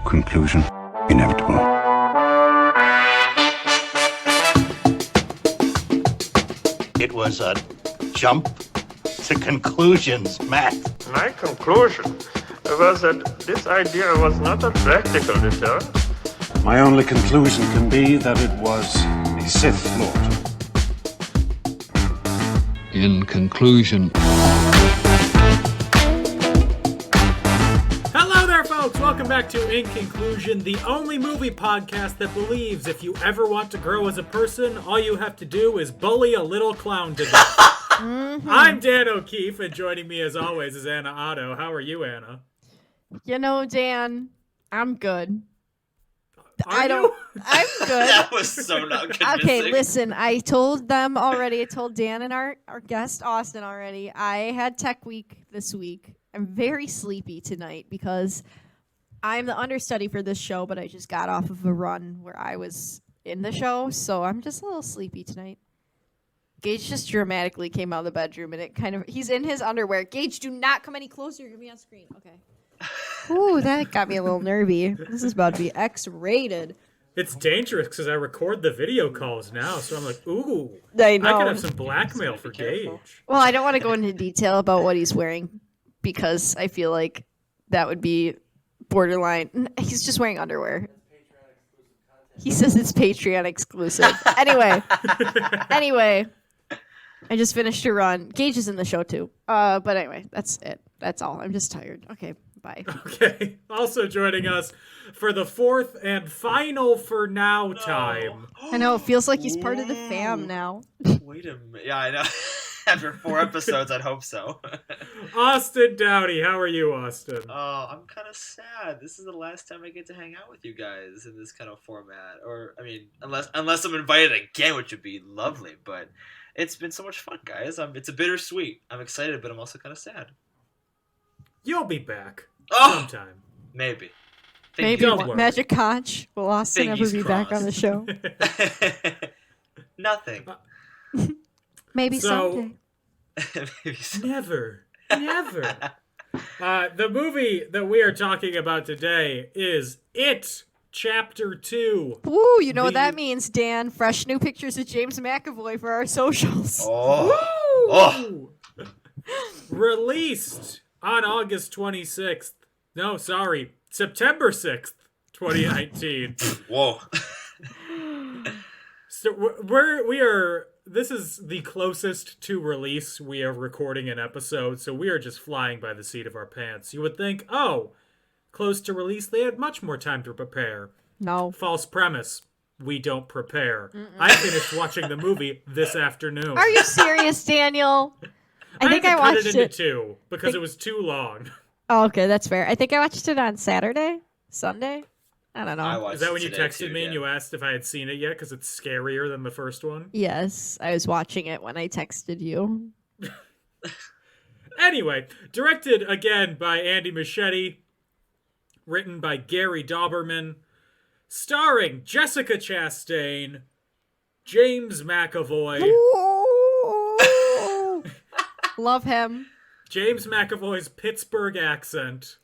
Conclusion inevitable. It was a jump to conclusions, Matt. My conclusion was that this idea was not a practical deterrent. My only conclusion can be that it was a Sith Lord. In conclusion. Hello there, folks! Welcome back to In Conclusion, the only movie podcast that believes if you ever want to grow as a person, all you have to do is bully a little clown to death. I'm Dan O'Keefe, and joining me as always is Anna Otto. How are you, Anna? You know, Dan, I'm good. I'm good. That was so not convincing. Okay, listen, I told them already. I told Dan and our guest, Austin, already. I had tech week this week. I'm very sleepy tonight because I'm the understudy for this show, but I just got off of a run where I was in the show, so I'm just a little sleepy tonight. Gage just dramatically came out of the bedroom, and he's in his underwear. Gage, do not come any closer. You're going to be on screen. Okay. Ooh, that got me a little nervy. This is about to be X-rated. It's dangerous because I record the video calls now, so I'm like, ooh, I know. I could have some blackmail for Gage. Well, I don't want to go into detail about what he's wearing because I feel like that would be borderline. He's just wearing underwear. He says it's Patreon exclusive. Anyway, I just finished a run. Gage is in the show too. But anyway, that's it. That's all. I'm just tired. Okay, bye. Okay. Also joining us for the fourth and final for now time. I know, it feels like he's part of the fam now. Wait a minute. Yeah, I know. After 4 episodes, I'd hope so. Austin Doughty. How are you, Austin? Oh, I'm kind of sad. This is the last time I get to hang out with you guys in this kind of format. Or, I mean, unless I'm invited again, which would be lovely. But it's been so much fun, guys. It's a bittersweet. I'm excited, but I'm also kind of sad. You'll be back sometime. Maybe. Maybe Magic Conch. Will Austin ever be back on the show? Nothing. Maybe someday. Maybe someday. Never. The movie that we are talking about today is It, Chapter 2. Ooh, you know what that means, Dan. Fresh new pictures of James McAvoy for our socials. Oh. Released on August 26th. No, sorry. September 6th, 2019. Whoa. So this is the closest to release we are recording an episode, so we are just flying by the seat of our pants. You would think, close to release, they had much more time to prepare. No. False premise. We don't prepare. I finished watching the movie this afternoon. Are you serious, Daniel? I think I watched it into 2 because it was too long. Oh, okay, that's fair. I think I watched it on Sunday. I don't know. Is that when you texted me and you asked if I had seen it yet? Because it's scarier than the first one? Yes, I was watching it when I texted you. Anyway, directed again by Andy Muschietti, written by Gary Dauberman, starring Jessica Chastain, James McAvoy. Love him. James McAvoy's Pittsburgh accent.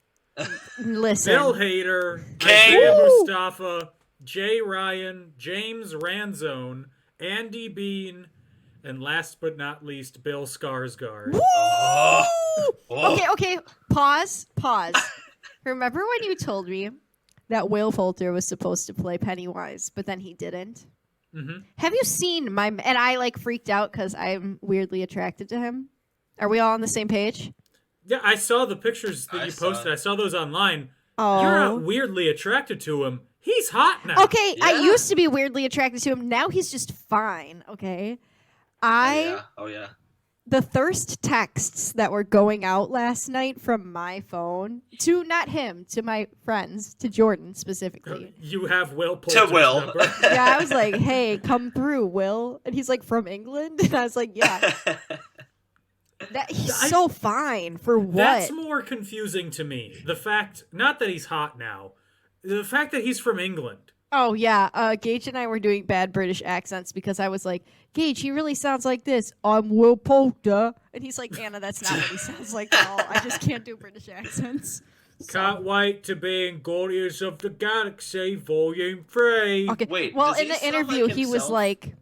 Listen. Bill Hader, Isaiah Mustafa, Jay Ryan, James Ranzone, Andy Bean, and last but not least, Bill Skarsgard. Okay. Pause. Remember when you told me that Will Poulter was supposed to play Pennywise, but then he didn't? Mm-hmm. Have you seen and I freaked out because I'm weirdly attracted to him. Are we all on the same page? Yeah, I saw the pictures that you posted. I saw those online. Oh. You're not weirdly attracted to him. He's hot now. Okay, yeah. I used to be weirdly attracted to him. Now he's just fine, okay? Oh, yeah. The thirst texts that were going out last night from my phone to not him, to my friends, to Jordan specifically. You have Will Poulter's to Will. number. Yeah, I was like, hey, come through, Will. And he's like, from England? And I was like, yeah. He's so fine for what? That's more confusing to me. The fact, not that he's hot now, the fact that he's from England. Oh, yeah. Gage and I were doing bad British accents because I was like, Gage, he really sounds like this. I'm Will Poulter. And he's like, Anna, that's not what he sounds like at all. I just can't do British accents. Can't wait to be in Guardians of the Galaxy Volume 3. Okay. Wait, well, does in he the sound interview, like he was himself like,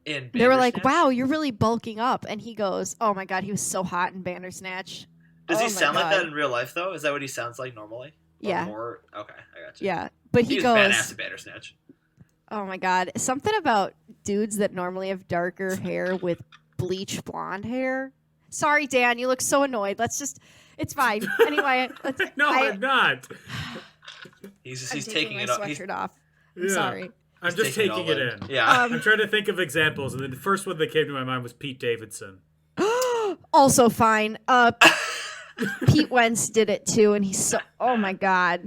in they were like, Bandersnatch? wow, you're really bulking up. And he goes, oh my God, he was so hot in Bandersnatch. Does Oh he my sound like God. that in real life, though? Is that what he sounds like normally? Or Yeah. More? Okay, I got you. Yeah. But he was goes, badass in Bandersnatch. oh my God, something about dudes that normally have darker hair with bleach blonde hair. Sorry, Dan, you look so annoyed. It's fine. Anyway, No, I'm not. He's I'm taking my it off. He's sweatshirt off. I'm Yeah. sorry. I'm just taking taking it it all in. Yeah. I'm trying to think of examples, and then the first one that came to my mind was Pete Davidson. Also fine. Pete Wentz did it too, and he's so. Oh my God.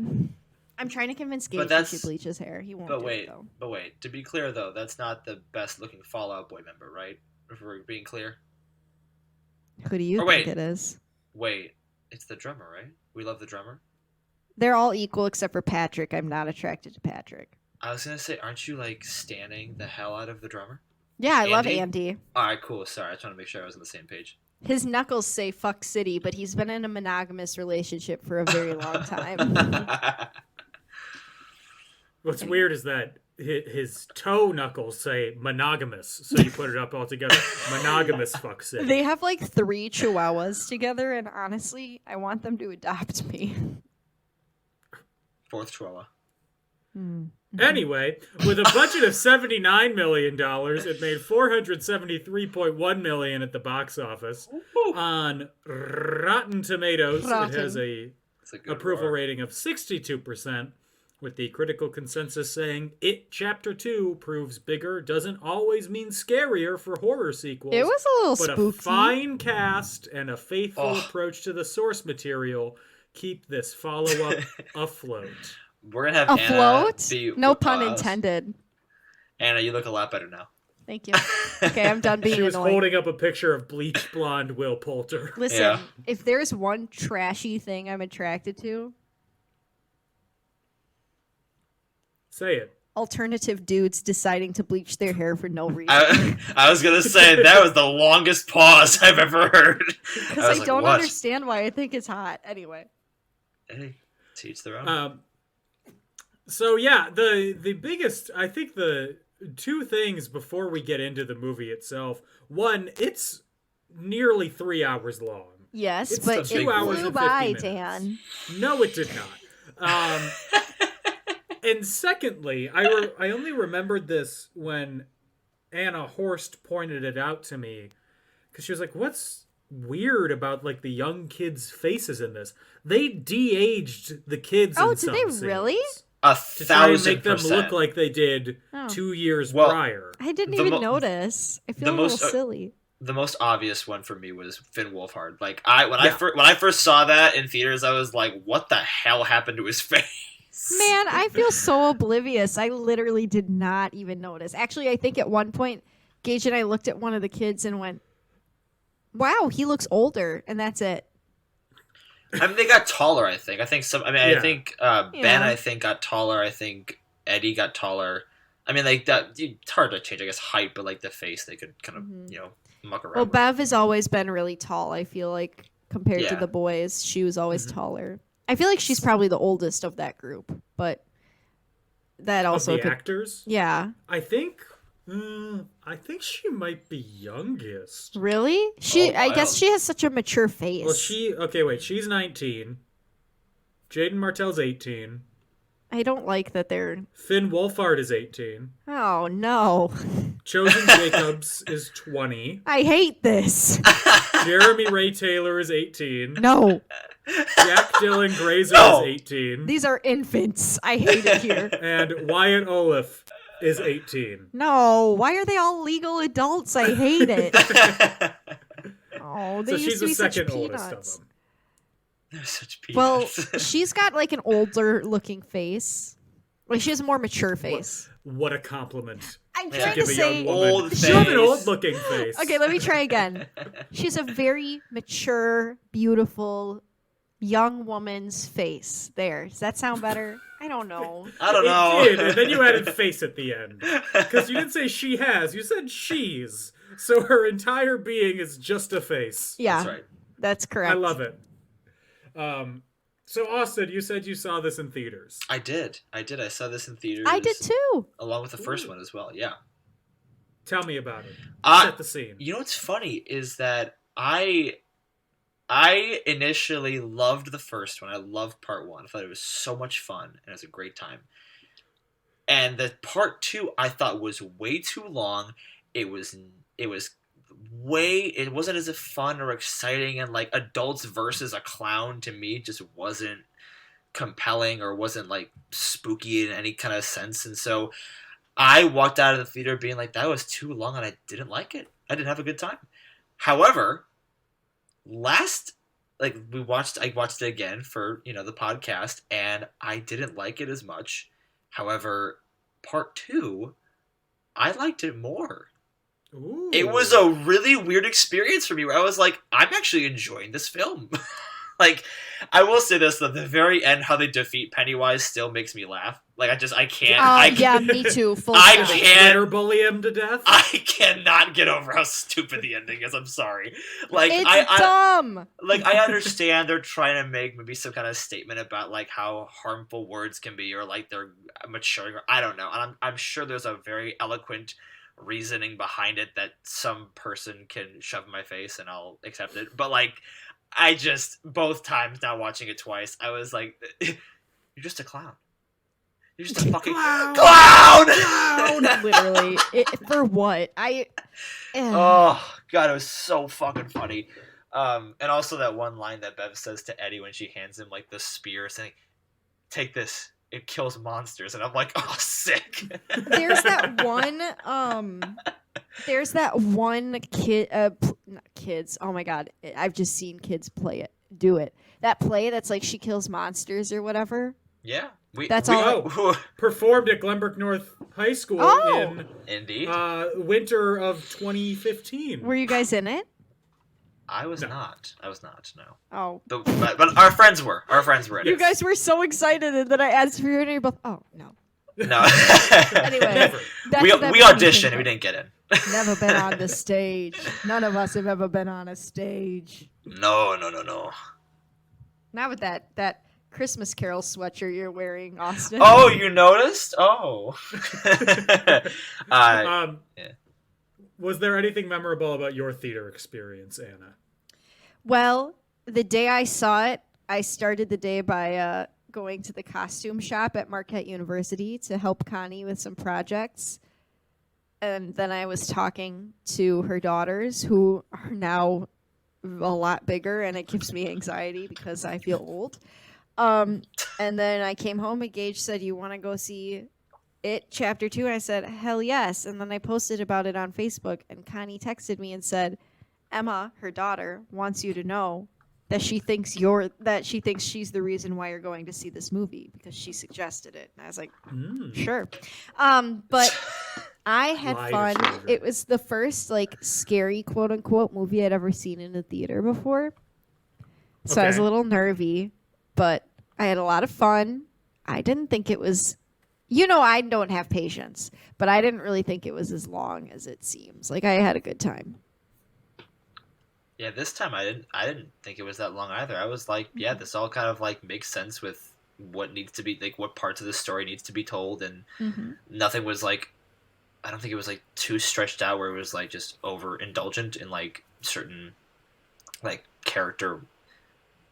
I'm trying to convince Gage he should bleach his hair. He won't. But do wait, it, though. but wait. To be clear, though, that's not the best looking Fall Out Boy member, right? If we're being clear. Who do you Or think wait. it is? Wait, it's the drummer, right? We love the drummer. They're all equal except for Patrick. I'm not attracted to Patrick. I was gonna say, aren't you like standing the hell out of the drummer? Yeah, I love Andy? Andy. All right, cool. Sorry, I was trying to make sure I was on the same page. His knuckles say "fuck city," but he's been in a monogamous relationship for a very long time. What's weird is that his toe knuckles say monogamous, so you put it up all together. Monogamous fuck city. They have like 3 chihuahuas together, and honestly, I want them to adopt me. Fourth Chihuahua. Anyway, with a budget of $79 million, it made $473.1 million at the box office. On Rotten Tomatoes, it has a approval rating of 62%, with the critical consensus saying It Chapter 2 proves bigger doesn't always mean scarier for horror sequels. It was a little but spooky. a fine cast and a faithful approach to the source material keep this follow-up afloat. We're gonna have Afloat? Anna be, No pun intended. Anna, you look a lot better now. Thank you. Okay, I'm done being She was annoying. holding up a picture of bleach blonde Will Poulter. Listen, Yeah. if there's one trashy thing I'm attracted to, Say it. alternative dudes deciding to bleach their hair for no reason. I was gonna say that was the longest pause I've ever heard. Because I, was don't what? understand why I think it's hot. Anyway. Hey, to each their own. So yeah, the biggest, I think the two things before we get into the movie itself. One, it's nearly 3 hours long. Yes, It's but 2 it hours flew and 50 by, minutes. Dan. No, it did not. And secondly, I only remembered this when Anna Horst pointed it out to me, because she was like, "What's weird about like the young kids' faces in this? They de-aged the kids. Oh, in did some they scenes really? to try and make them 1,000%. look like they did Oh. 2 years Well, prior." I didn't The even mo- notice. I feel the a little most, silly. The most obvious one for me was Finn Wolfhard. Like when I first saw that in theaters, I was like, "What the hell happened to his face?" Man, I feel so oblivious. I literally did not even notice. Actually, I think at one point, Gage and I looked at one of the kids and went, "Wow, he looks older," and that's it. I mean, they got taller. I think. I Yeah. think Ben. I think got taller. I think Eddie got taller. I mean, like that. It's hard to change, I guess, height, but like the face, they could kind of muck around. Well, with. Bev has always been really tall. I feel like compared to Yeah. the boys, she was always taller. I feel like she's probably the oldest of that group, but that also of the could. actors, Yeah, I think she might be youngest. really? She, Oh, I guess wow. she has such a mature face. Well, she's 19. Jaden Martell's 18. I don't like that they're. Finn Wolfhard is 18. Oh no, Chosen Jacobs is 20. I hate this. Jeremy Ray Taylor is 18. No, Jack Dylan Grazer No. is 18. these are infants. I hate it here. And Wyatt Olaf is 18. No, why are they all legal adults? I hate it. Oh, they So used she's to the be such second oldest peanuts. of them. They're such Well, peanuts. she's got like an older looking face. Like she has a more mature face. What a compliment. I'm Yeah. trying Give to a say. young woman. Old You have an face. old looking face. Okay, let me try again. She's a very mature, beautiful, young woman's face. There. Does that sound better? I don't know. I don't know. It did, and then you added face at the end. Because you didn't say she has, you said she's. So her entire being is just a face. Yeah, That's right. that's correct. I love it. So, Austin, you said you saw this in theaters. I did. I saw this in theaters. I did too. Along with the first one as well. Yeah. Tell me about it. Set the scene. You know what's funny is that I initially loved the first one. I loved part one. I thought it was so much fun and it was a great time. And the part two I thought was way too long. It wasn't as fun or exciting, and like adults versus a clown to me just wasn't compelling or wasn't like spooky in any kind of sense. And so I walked out of the theater being like, that was too long and I didn't like it. I didn't have a good time. However, I watched it again for, the podcast, and I didn't like it as much. However, part two, I liked it more. Ooh. It was a really weird experience for me where I was like, I'm actually enjoying this film. Like, I will say this, at the very end, how they defeat Pennywise still makes me laugh. Like, I can't. Yeah, me too. Full I stop. can't. Twitter bully him to death. I cannot get over how stupid the ending is. I'm sorry. Like, It's dumb. Like, I understand they're trying to make maybe some kind of statement about, like, how harmful words can be, or, like, they're maturing, or I don't know. And I'm sure there's a very eloquent reasoning behind it that some person can shove in my face and I'll accept it. But, like, I just, both times now watching it twice, I was like, you're just a clown. You're just a fucking clown! Literally. For what? Oh, God, it was so fucking funny. And also that one line that Bev says to Eddie when she hands him, like, the spear, saying, take this. It kills monsters. And I'm like, oh, sick. There's that one kid, not kids. Oh my God. I've just seen kids do it. That play that's like she kills monsters or whatever. Yeah. Performed at Glenbrook North High School in Indeed. Winter of 2015. Were you guys in it? I was not, no. Oh. But our friends were. In You it. guys were so excited, and then I asked for your name. You're both, oh, no. No. Anyway. we auditioned and we didn't get in. Never been on the stage. None of us have ever been on a stage. No. Not with that Christmas Carol sweatshirt you're wearing, Austin. Oh, you noticed? Oh. Yeah. Was there anything memorable about your theater experience, Anna? Well, the day I saw it, I started the day by going to the costume shop at Marquette University to help Connie with some projects. And then I was talking to her daughters, who are now a lot bigger, and it gives me anxiety because I feel old. And then I came home, and Gage said, you want to go see It Chapter 2? And I said, hell yes. And then I posted about it on Facebook, and Connie texted me and said, Emma, her daughter, wants you to know that she thinks she's the reason why you're going to see this movie, because she suggested it. And I was like, sure. But I had fun. It was the first like scary quote unquote movie I'd ever seen in a theater before. So I was a little nervy, but I had a lot of fun. I didn't think it was, I don't have patience, but I didn't really think it was as long as it seems. Like, I had a good time. Yeah, this time I didn't think it was that long either. I was like, yeah, this all kind of like makes sense with what needs to be, like, what parts of the story needs to be told, and nothing was like, I don't think it was like too stretched out where it was like just overindulgent in like certain like character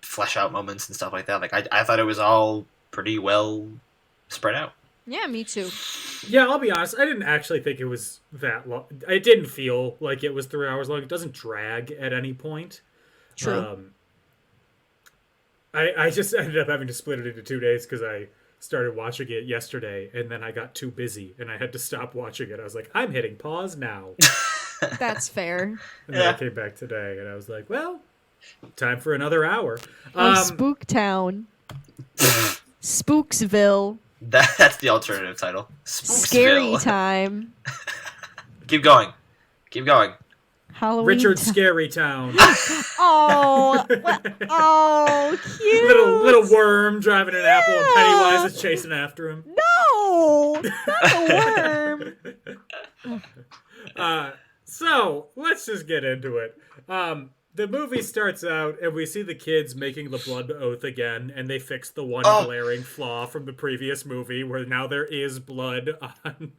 flesh out moments and stuff like that. Like I thought it was all pretty well spread out. Yeah, me too. Yeah, I'll be honest. I didn't actually think it was that long. It didn't feel like it was 3 hours long. It doesn't drag at any point. True. I just ended up having to split it into 2 days because I started watching it yesterday, and then I got too busy, and I had to stop watching it. I was like, I'm hitting pause now. That's fair. And then I came back today, and I was like, well, time for another hour. Spooktown. Spooksville. That's the alternative title. Scary time. Keep going. Halloween. Richard Scary Town. Oh, cute. Little worm driving an apple, and Pennywise is chasing after him. No, not the worm. So let's just get into it. The movie starts out, and we see the kids making the blood oath again, and they fix the one glaring flaw from the previous movie, where now there is blood on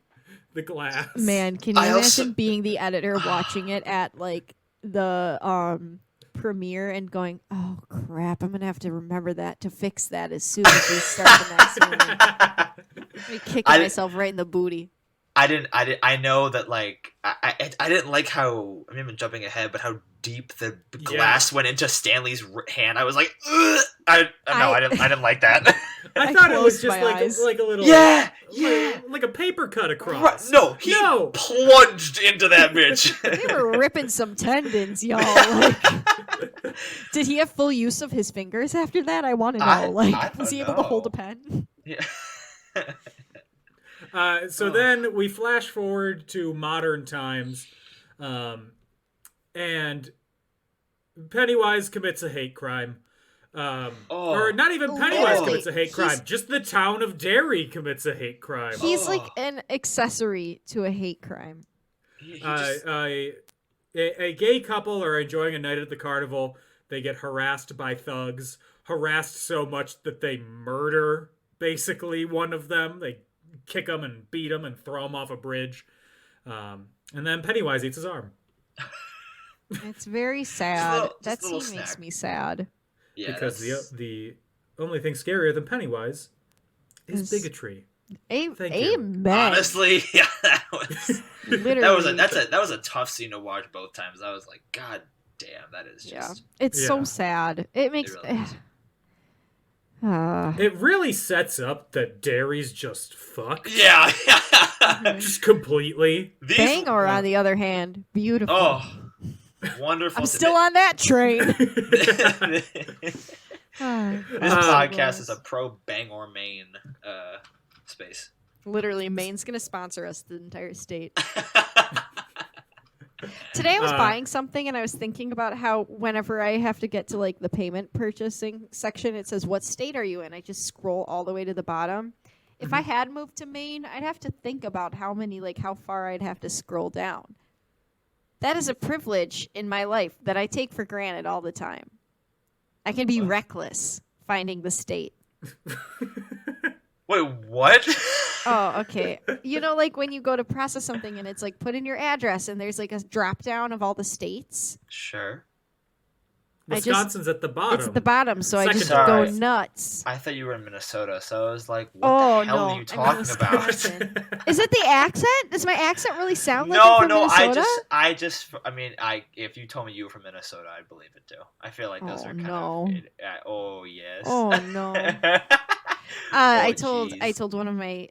the glass. Man, can you imagine being the editor watching it at like the premiere and going, "Oh crap, I'm gonna have to remember that to fix that as soon as we start the next movie." I'm kicking myself right in the booty. I know that, like, I didn't like how, I'm even jumping ahead, but how deep the glass went into Stanley's hand. I was like, ugh! I didn't like that. I thought it was just like a little, like a paper cut across. No, he plunged into that bitch. They were ripping some tendons, y'all. Like, did he have full use of his fingers after that? I want to know. Was he able to hold a pen? Yeah. Then we flash forward to modern times, and Pennywise commits a hate crime. Or not even Pennywise commits a hate crime. Just the town of Derry commits a hate crime. He's like an accessory to a hate crime. A gay couple are enjoying a night at the carnival. They get harassed by thugs. Harassed so much that they murder, basically, one of them. They kick him and beat him and throw him off a bridge. And then Pennywise eats his arm. It's very sad. That scene makes me sad. Yeah, because the only thing scarier than Pennywise is bigotry. Amen. Honestly, yeah, that was literally that was a tough scene to watch both times. I was like, God damn, that is just It's so sad. It makes it really sets up that Derry's just fucked. Yeah. Just completely. Bangor, on the other hand, beautiful. Oh, wonderful. I'm still on that train. This podcast is a pro Bangor, Maine space. Literally, Maine's going to sponsor us, the entire state. Today I was buying something and I was thinking about how whenever I have to get to like the payment purchasing section, it says, what state are you in? I just scroll all the way to the bottom. If I had moved to Maine, I'd have to think about how far I'd have to scroll down. That is a privilege in my life that I take for granted all the time. I can be reckless finding the state. Wait, what? Oh, okay. You know, like when you go to process something and it's like put in your address and there's like a drop down of all the states. Sure. Wisconsin's at the bottom. It's at the bottom, so I just Sorry. go nuts. I thought you were in Minnesota, so I was like, what the hell are you talking about? Is it the accent? Does my accent really sound like I'm from Minnesota? If you told me you were from Minnesota, I'd believe it too. I feel like those are kind of... oh, yes. Oh, no. I told one of my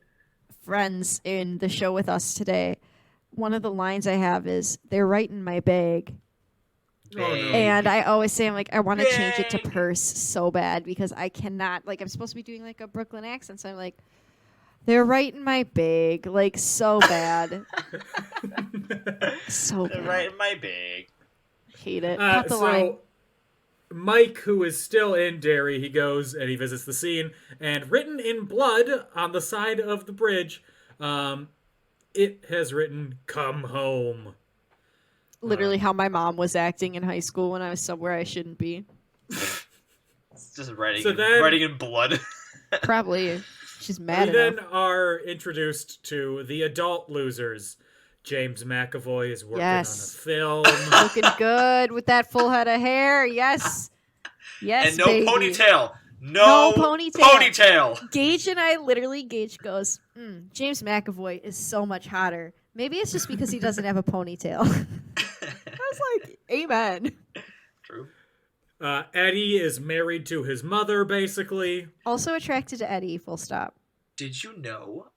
friends in the show with us today, one of the lines I have is, they're right in my bag. Oh, no. And I always say, I'm like, I want to change it to purse so bad because I cannot, like, I'm supposed to be doing like a Brooklyn accent, so I'm like, they're right in my bag, like, so bad. So bad. They're right in my bag. Hate it. Cut the line. Mike, who is still in Derry, he goes and he visits the scene, and written in blood on the side of the bridge, it has written, "Come home." Literally how my mom was acting in high school when I was somewhere I shouldn't be. It's just writing in blood. Probably. She's mad We enough. then are introduced to the adult losers. James McAvoy is working on a film. Looking good with that full head of hair. Yes. Yes, and no baby. ponytail. No ponytail. Gage and I Gage goes, James McAvoy is so much hotter. Maybe it's just because he doesn't have a ponytail. I was like, amen. True. Eddie is married to his mother, basically. Also attracted to Eddie, full stop. Did you know,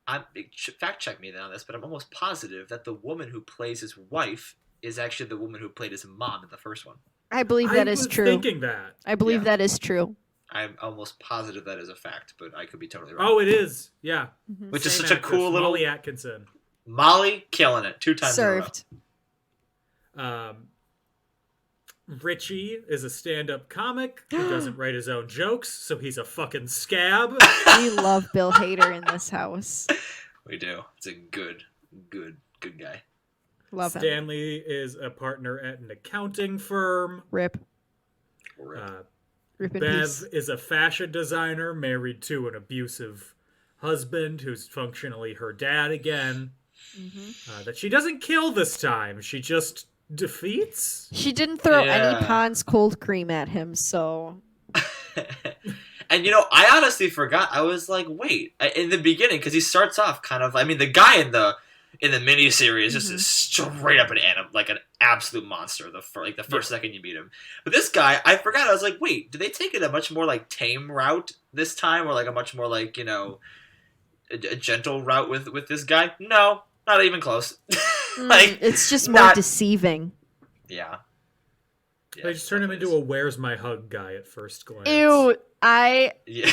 fact check me on this, but I'm almost positive that the woman who plays his wife is actually the woman who played his mom in the first one. I believe that is true. I was thinking that. I believe that is true. I'm almost positive that is a fact, but I could be totally wrong. Oh, it is. Yeah. Mm-hmm. Which is such a cool little... Molly Atkinson. Molly killing it 2 times Served. in a row. Richie is a stand-up comic who doesn't write his own jokes, so he's a fucking scab. We love Bill Hader in this house. We do. It's a good guy. Love him. Stanley is a partner at an accounting firm. Rip. Bev in peace. is a fashion designer married to an abusive husband who's functionally her dad again. That she doesn't kill this time. She just defeats. She didn't throw any Pond's cold cream at him, so... And, I honestly forgot. I was like, wait. In the beginning, because he starts off kind of... I mean, the guy in the miniseries just is straight up an absolute monster the first second you meet him. But this guy, I forgot. I was like, wait, did they take it a much more, tame route this time? Or, a much more, a gentle route with this guy? No, not even close. It's just more deceiving. Yeah. They just turned him into a "Where's my hug" guy at first glance. Ew, Yeah.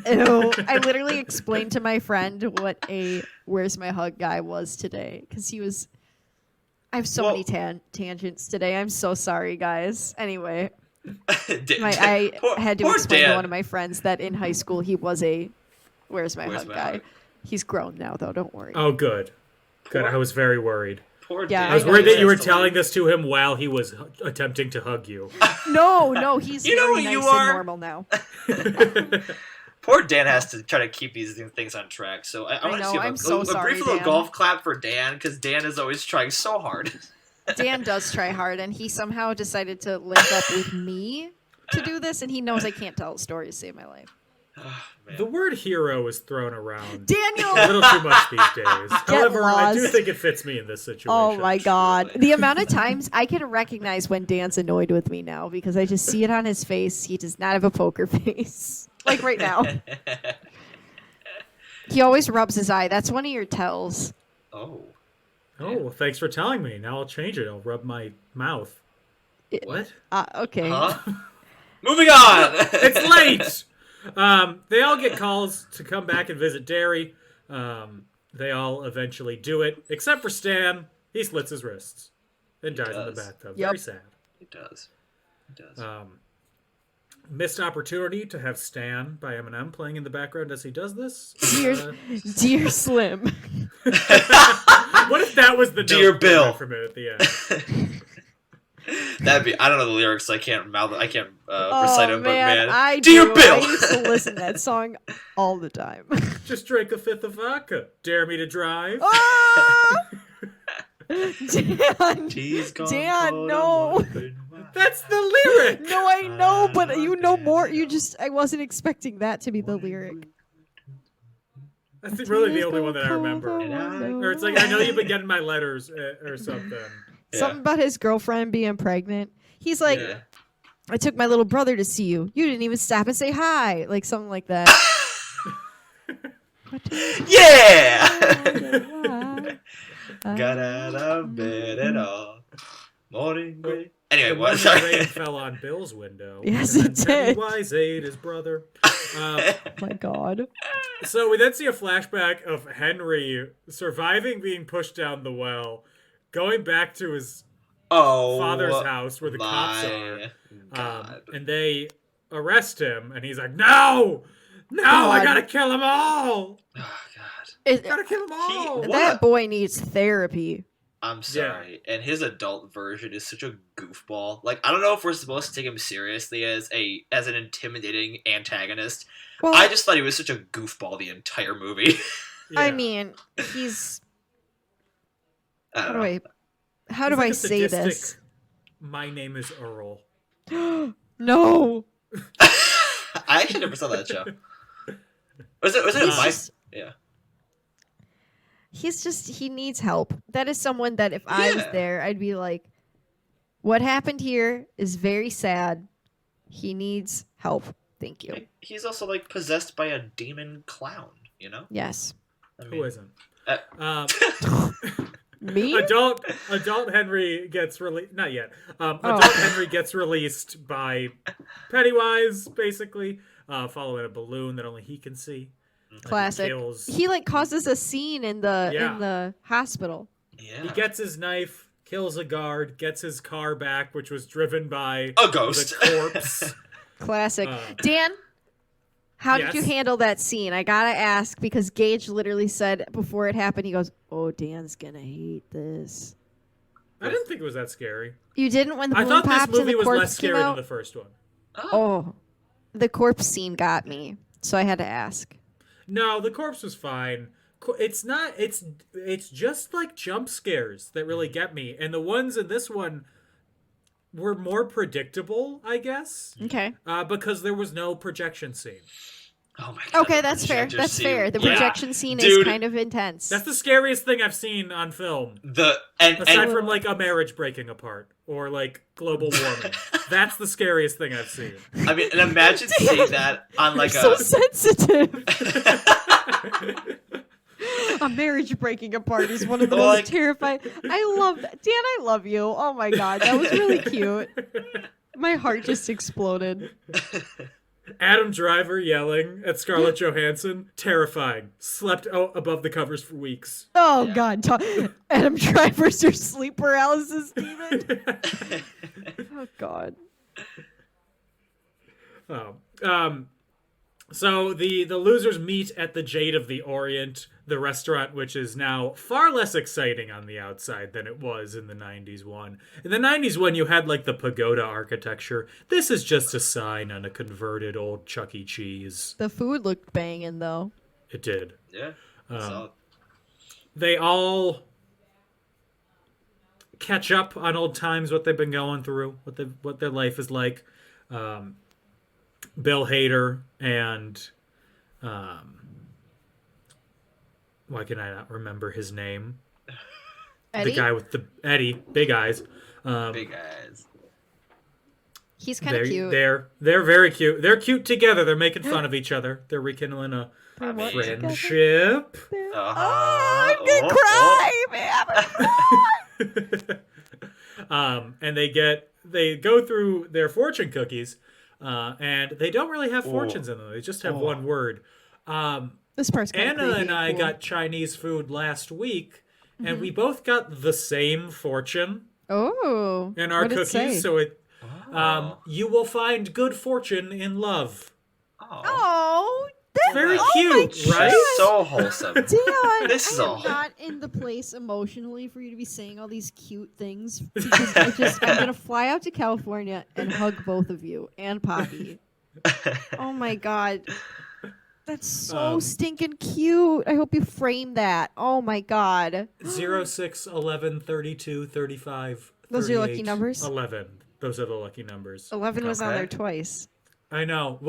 Ew, I literally explained to my friend what a "Where's my hug" guy was today, because he was... I have so many tangents today. I'm so sorry, guys. Anyway, I had to explain to one of my friends that in high school he was a "Where's my hug" guy. He's grown now, though. Don't worry. Oh, good. Good. I was very worried. Poor Dan. I was worried that you were telling this to him while he was attempting to hug you. No, he's very nice you and are. normal now. Poor Dan has to try to keep these things on track. So I want to see a brief little golf clap for Dan, because Dan is always trying so hard. Dan does try hard, and he somehow decided to link up with me to do this, and he knows I can't tell a story to save my life. The word hero is thrown around Daniel! a little too much these days. However, I do think it fits me in this situation. Oh my god. The amount of times I can recognize when Dan's annoyed with me now, because I just see it on his face. He does not have a poker face. Like right now. He always rubs his eye. That's one of your tells. Oh, well, thanks for telling me. Now I'll change it. I'll rub my mouth. What? Okay. Huh? Moving on! It's late! They all get calls to come back and visit Derry. They all eventually do it, except for Stan. He slits his wrists and dies in the bathtub. Very sad. He does. Missed opportunity to have Stan by Eminem playing in the background as he does this. Dear Slim. What if that was the Dear Bill from it at the end? That'd be... I don't know the lyrics, so I can't recite them, but man. Dear Bill! I used to listen to that song all the time. Just drink a fifth of vodka. Dare me to drive? Dan, no. That's the lyric. No, I know, but you know more. I wasn't expecting that to be the lyric. That's really the only one that I remember. Or it's like, I know you've been getting my letters or something. Something about his girlfriend being pregnant. He's like, I took my little brother to see you. You didn't even stop and say hi. Like something like that. Yeah! Got out of bed at all. Morning break. Anyway, what? The rain fell on Bill's window. Yes, it did. Pennywise ate his brother. Oh my god. So we then see a flashback of Henry surviving being pushed down the well, going back to his father's house where the cops are. And they arrest him, and he's like, No, I gotta kill them all! Oh, God. Gotta kill them all! That boy needs therapy. I'm sorry. And his adult version is such a goofball. Like, I don't know if we're supposed to take him seriously as an intimidating antagonist. Well, I just thought he was such a goofball the entire movie. I mean, he's... I don't know. How do I say this? My name is Earl. No. I actually never saw that show. Was it Yeah. He needs help. That is someone that if I was there, I'd be like, what happened here is very sad. He needs help. Thank you. He's also like possessed by a demon clown, you know? Yes. Who isn't? Me? Adult Henry gets released. Not yet. Adult Henry gets released by Pennywise, basically, following a balloon that only he can see. Classic. He like causes a scene in the hospital. Yeah. He gets his knife, kills a guard, gets his car back, which was driven by a ghost. The corpse. Classic. Dan, How did you handle that scene? I gotta ask because Gage literally said before it happened, he goes, "Oh, Dan's gonna hate this." I didn't think it was that scary. You didn't when the balloon I thought popped this and the movie was corpse less scary came out? than the first one. Oh, the corpse scene got me, so I had to ask. No, the corpse was fine. It's not. It's just like jump scares that really get me, and the ones in this one were more predictable, I guess. Okay. Because there was no projection scene. Oh my god. Okay, that's fair. That's fair. The projection scene is Dude. kind of intense. That's the scariest thing I've seen on film. Aside from like a marriage breaking apart or like global warming. That's the scariest thing I've seen. I mean, and imagine seeing that on like so sensitive. A marriage breaking apart is one of the most terrifying. I love that. Dan, I love you. Oh my god, that was really cute. My heart just exploded. Adam Driver yelling at Scarlett Johansson, terrifying. Slept above the covers for weeks. Oh god, Adam Driver's your sleep paralysis demon. Oh god. So the losers meet at the Jade of the Orient, the restaurant, which is now far less exciting on the outside than it was in the 90s one. In the 90s one, you had like the pagoda architecture. This is just a sign on a converted old Chuck E. Cheese. The food looked banging though. It did. Yeah. They all catch up on old times, what they've been going through, what their life is like. Bill Hader and why can I not remember his name? Eddie? The guy with the Eddie, big eyes. Big eyes. He's kind of cute. They're very cute. They're cute together. They're making fun of each other. They're rekindling a friendship. I'm gonna cry, man. And they go through their fortune cookies, and they don't really have fortunes in them. They just have one word. This part's kind Anna of and I cool. got Chinese food last week, and we both got the same fortune Oh, in our what did it say? cookies. So you will find good fortune in love. Oh, Very cute, right? So wholesome. Dan, This is all. I'm not in the place emotionally for you to be saying all these cute things because I'm gonna fly out to California and hug both of you and Poppy. Oh my god, that's so stinking cute. I hope you frame that. Oh my god. 06, 11, 32, 35, Those are your lucky 38, numbers? 11. Those are the lucky numbers. 11 was on there twice. I know.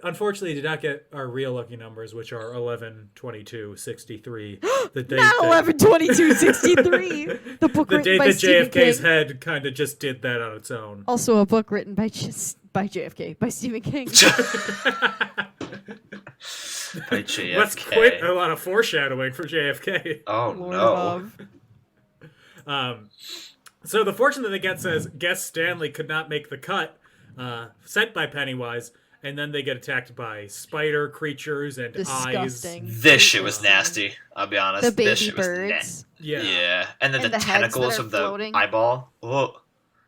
Unfortunately did not get our real lucky numbers, which are 11, 22, 63. The day Not 11, 22, 63. The book the written day by that Stephen JFK's King. head kind of just did that on its own. Also a book written by JFK, by Stephen King. By JFK. Let's quit a lot of foreshadowing for JFK. Oh Lord no. above. So the fortune that they get says, guess Stanley could not make the cut, sent by Pennywise, and then they get attacked by spider creatures and Disgusting. eyes. This shit was nasty. I'll be honest. The This baby shit was birds. Yeah. And then And the the heads that tentacles are of the floating. eyeball. Oh.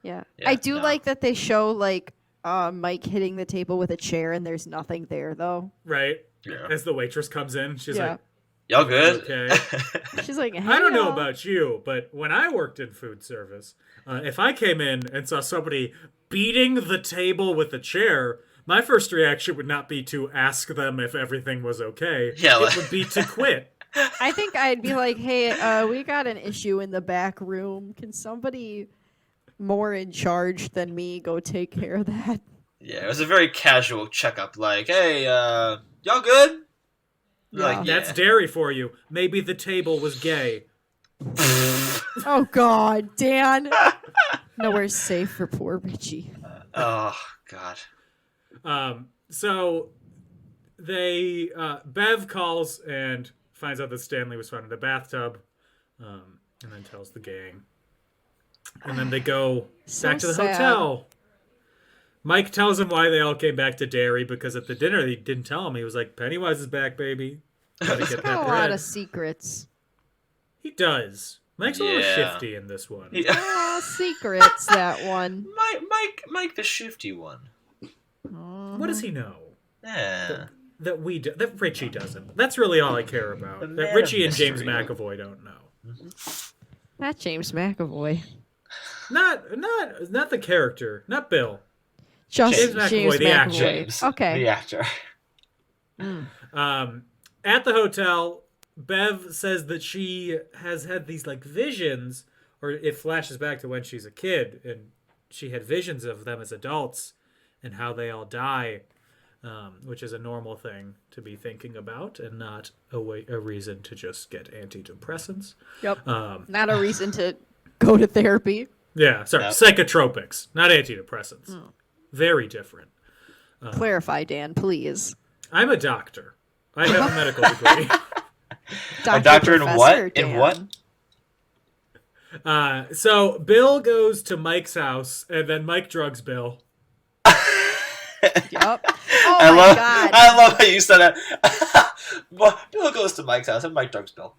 Yeah. Yeah, I do no. like that they show like Mike hitting the table with a chair and there's nothing there though. Right? Yeah. As the waitress comes in, she's Yeah. like, Y'all good? okay. She's like, hey, I don't know y'all. about you, but when I worked in food service, if I came in and saw somebody beating the table with a chair, my first reaction would not be to ask them if everything was okay. Yeah, It would be to quit. I think I'd be like, hey, we got an issue in the back room. Can somebody more in charge than me go take care of that? Yeah, it was a very casual checkup. Like, hey, y'all good? Yeah. Like, That's dairy for you. Maybe the table was gay. Oh God, Dan. Nowhere's safe for poor Richie. Oh God. So they Bev calls and finds out that Stanley was found in a bathtub, and then tells the gang. And then they go So back to the sad. hotel. Mike tells him why they all came back to Derry, because at the dinner he didn't tell him. He was like, Pennywise is back, baby. Gotta get Got that a lot bread. of secrets. He does. Mike's a little Yeah. shifty in this one. Yeah. Oh, secrets, that one. Mike the shifty one. What does he know? Yeah. that Richie doesn't. That's really all I care about. The That man Richie of and James mystery. McAvoy don't know. Not James McAvoy. Not the character. Not Bill. Just James McAvoy, the actor. James, Okay. the actor. At the hotel, Bev says that she has had these like visions, or it flashes back to when she's a kid, and she had visions of them as adults and how they all die, which is a normal thing to be thinking about and not a reason to just get antidepressants. Yep. Not a reason to go to therapy. Yeah, sorry, Yep. psychotropics, not antidepressants. Very different. Clarify, Dan, please. I'm a doctor. I have a medical degree. A doctor in Professor what? Dan. In what? So Bill goes to Mike's house, and then Mike drugs Bill. Yep. Oh my God. I love how you said that. Well, Bill goes to Mike's house and Mike drugs Bill.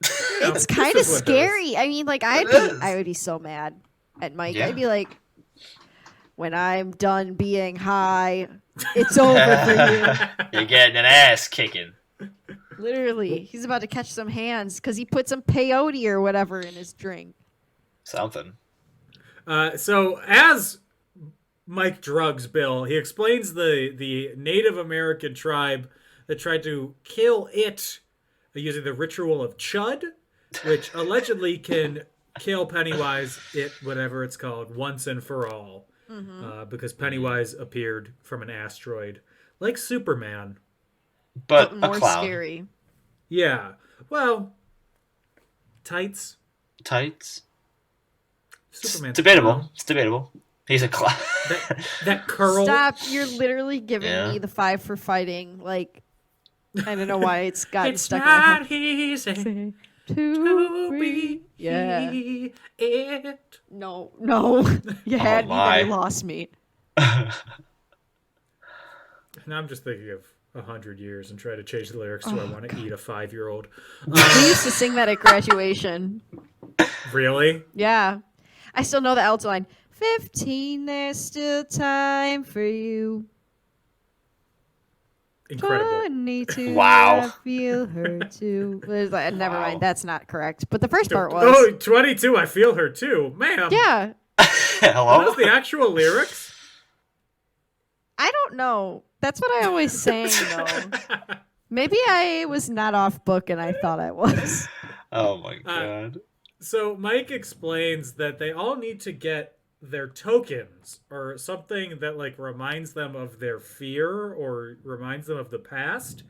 It's This kind of is what it scary. I mean, like is. I would be so mad at Mike. Yeah. I'd be like, when I'm done being high, it's over for you. You're getting an ass kicking. Literally, he's about to catch some hands because he put some peyote or whatever in his drink. Something. So as Mike drugs Bill, he explains the Native American tribe that tried to kill it using the ritual of Chud, which allegedly can kill Pennywise, whatever it's called, once and for all. Because Pennywise appeared from an asteroid, like Superman. But a more clown. scary. Yeah. Well, tights. Tights. Superman's It's debatable. clown. It's debatable. He's a clown. That curl. Stop! You're literally giving Yeah. me the 5 for fighting. Like, I don't know why it's gotten It's stuck in my head. not easy To to be. be Yeah. it. No. You had me, my. then you lost me. And I'm just thinking of 100 years and try to change the lyrics to I want to eat a 5-year-old. We used to sing that at graduation. Really? Yeah. I still know the alto line. 15, there's still time for you. Incredible. 22, Wow. I feel her too. Never Wow. mind, that's not correct. But the first part was. Oh, 22, I feel her too. Ma'am. Yeah. Are Hello? those the actual lyrics? I don't know. That's what I always sang, though. Maybe I was not off book and I thought I was. Oh my god. So Mike explains that they all need to get their tokens or something that like reminds them of their fear or reminds them of the past,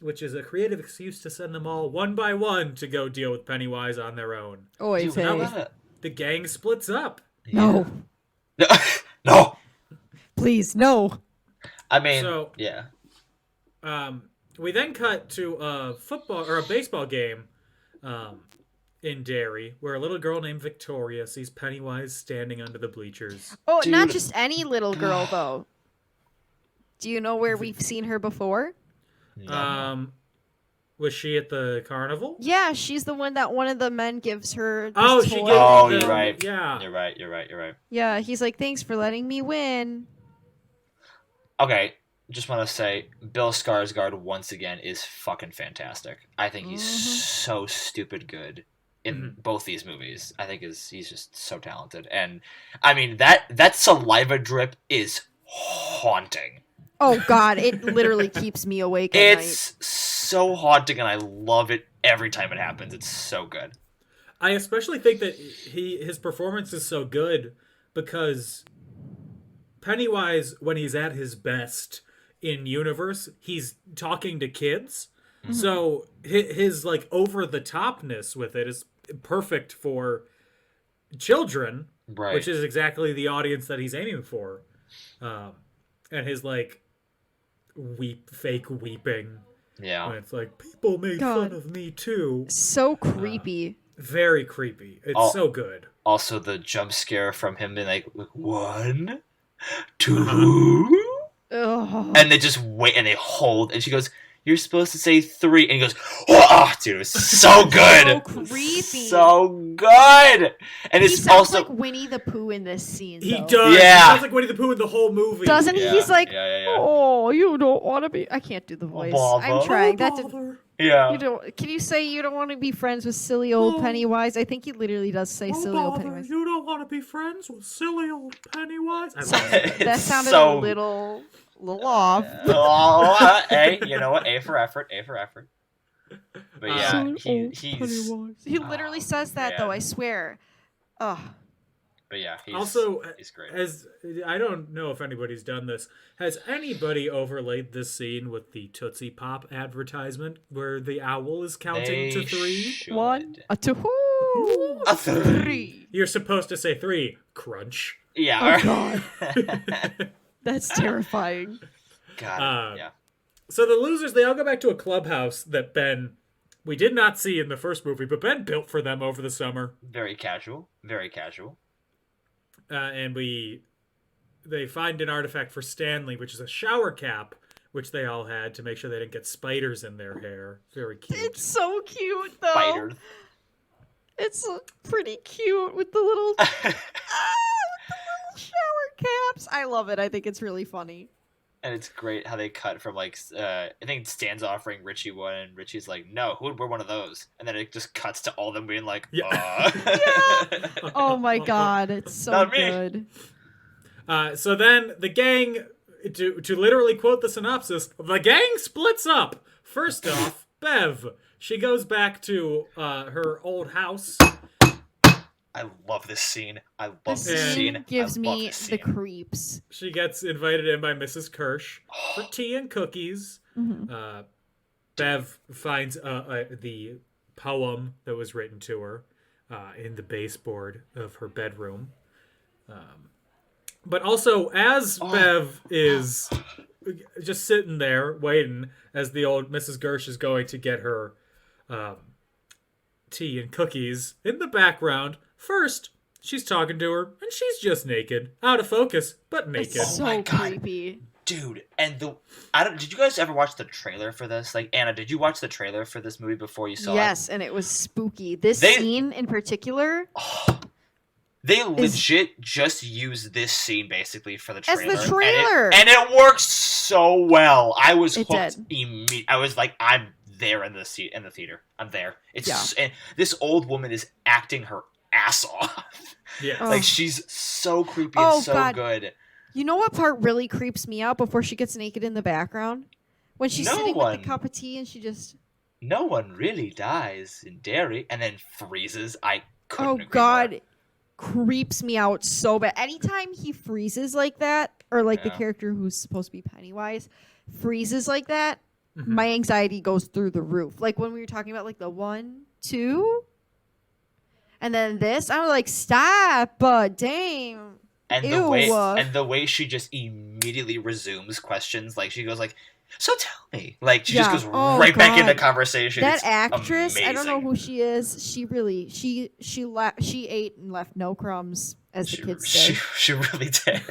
which is a creative excuse to send them all one by one to go deal with Pennywise on their own. Oy Dude, vey. how about it? The gang splits up. No. No. Please, no. I mean, So- yeah. We then cut to a football or a baseball game in Derry, where a little girl named Victoria sees Pennywise standing under the bleachers. Oh, not Dude. just any little girl, though. Do you know where we've seen her before? Was she at the carnival? Yeah, she's the one that one of the men gives her. This Oh, she toy. gave Oh, the- you're right. Yeah. You're right. Yeah, he's like, thanks for letting me win. Okay, just want to say, Bill Skarsgård once again is fucking fantastic. I think he's so stupid good in both these movies. I think he's just so talented, and I mean that saliva drip is haunting. Oh God, it literally keeps me awake at It's so haunting, and I love it every time it happens. It's so good. I especially think that his performance is so good because Pennywise, when he's at his best in universe, he's talking to kids. So his like over the topness with it is perfect for children, Right. which is exactly the audience that he's aiming for. And his like fake weeping. Yeah. When it's like people made God. fun of me too. night. So creepy. Very creepy. It's Oh. so good. Also, the jump scare from him being like 1, 2, Ugh. and they just wait and they hold, and she goes, you're supposed to say 3. And he goes, oh, dude, it was so good. So creepy. So good. And He it's sounds also... like Winnie the Pooh in this scene, He though. does. Yeah. He sounds like Winnie the Pooh in the whole movie. Doesn't he? Yeah, He's like, yeah. oh, you don't want to be... I can't do the voice. bother. I'm trying. That Oh, did... bother. Yeah. You don't. Can you say you don't want to be friends with silly old Pennywise? I think he literally does say Oh, silly old bother. Pennywise. You don't want to be friends with silly old Pennywise? I So- love it. that It's sounded so... a little off. Oh, A, you know what? A for effort. But yeah, Silly he's... old Pennywise. He literally says that though. man. I swear. Ugh. But yeah, Also, he's great. as I don't know if anybody's done this, has anybody overlaid this scene with the Tootsie Pop advertisement where the owl is counting to 3? Should. 1, a 2, A 3. You're supposed to say 3. Crunch. Yeah. Oh, God. That's terrifying. God. Yeah. So the losers, they all go back to a clubhouse that we did not see in the first movie, but Ben built for them over the summer. Very casual. And they find an artifact for Stanley, which is a shower cap, which they all had to make sure they didn't get spiders in their hair. Very cute. It's so cute though. Spider. It's pretty cute with the little shower caps. I love it. I think it's really funny. And it's great how they cut from like I think Stan's offering Richie one, and Richie's like, "No, who would wear one of those?" And then it just cuts to all of them being like, Yeah. Oh my God, it's so Not me. good. So then the gang, to literally quote the synopsis, the gang splits up. First off, Bev, she goes back to her old house. I love this scene. I love This this scene scene. gives I love me this the scene. creeps. She gets invited in by Mrs. Kirsch for tea and cookies. Mm-hmm. Bev finds the poem that was written to her in the baseboard of her bedroom. But also, as Bev is just sitting there waiting, as the old Mrs. Gersh is going to get her tea and cookies, in the background, first, she's talking to her, and she's just naked. Out of focus, but naked. It's so my God. creepy. Dude, and did you guys ever watch the trailer for this? Like, Anna, did you watch the trailer for this movie before you saw it? Yes, and it was spooky. This They- scene in particular. They legit just use this scene basically for the As trailer. the trailer. And it works so well. I was It hooked did. immediately. I was like, I'm there in the theater. I'm there. It's Yeah. and this old woman is acting her ass off. Yeah. Oh. Like, she's so creepy Oh, and so God. good. You know what part really creeps me out before she gets naked in the background? When she's No sitting one. with the cup of tea and she just... No one really dies in Derry, and then freezes. I couldn't Oh, agree God. more. Creeps me out so bad. Anytime he freezes like that, or like the Yeah. character who's supposed to be Pennywise freezes like that, my anxiety goes through the roof. Like when we were talking about like the 1, 2, and then this, I was like, stop, damn. And Ew. the way she just immediately resumes questions, like she goes like, "So tell me," like she just Yeah. goes Oh, right back into God. conversation. That It's actress, I don't know amazing. who she is. She really, she ate and left no crumbs, as the kids say. She really did.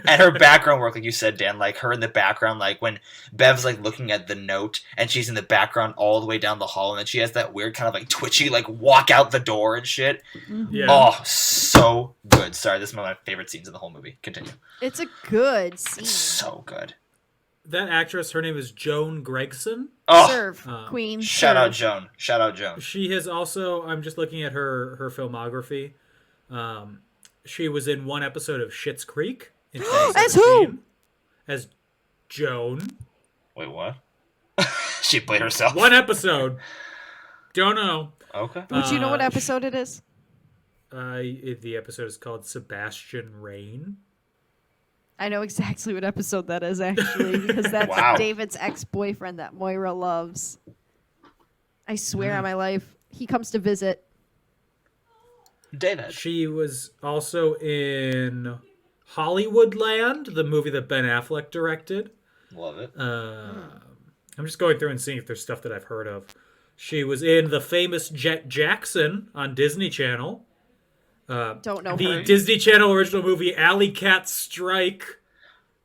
And her background work, like you said, Dan, like her in the background, like when Bev's like looking at the note and she's in the background all the way down the hall, and then she has that weird kind of like twitchy, like walk out the door and shit. Yeah. Oh, so good. Sorry, this is one of my favorite scenes in the whole movie. Continue. It's a good scene. It's so good. That actress, her name is Joan Gregson. Oh, Serve, queen. shout out serve. Joan. Shout out Joan. She has also, I'm just looking at her filmography. She was in one episode of Schitt's Creek in As 2017 who? As Joan. Wait, what? She played herself. One episode. Don't know. Okay. Would you know what episode it is? The episode is called Sebastian Rain. I know exactly what episode that is, actually, because that's Wow. David's ex-boyfriend that Moira loves. I swear on my life. He comes to visit. David. She was also in Hollywoodland, the movie that Ben Affleck directed. Love it. I'm just going through and seeing if there's stuff that I've heard of. She was in the famous Jet Jackson on Disney Channel. Don't know The her. Disney Channel original movie Alley Cat Strike.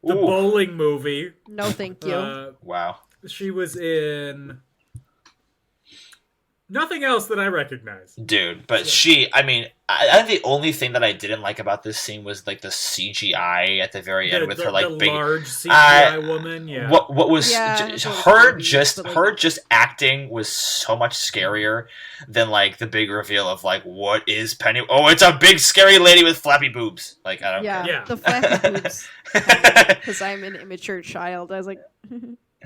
The Ooh. bowling movie. No, thank you. Wow. She was in nothing else that I recognize. Dude, but I think the only thing that I didn't like about this scene was like the CGI at the very end with her like the big large CGI woman. Yeah. What was her creepy, just acting was so much scarier than like the big reveal of like what is Penny? Oh, it's a big scary lady with flappy boobs. Like I don't care. Yeah. The flappy boobs. Because I'm an immature child. I was like.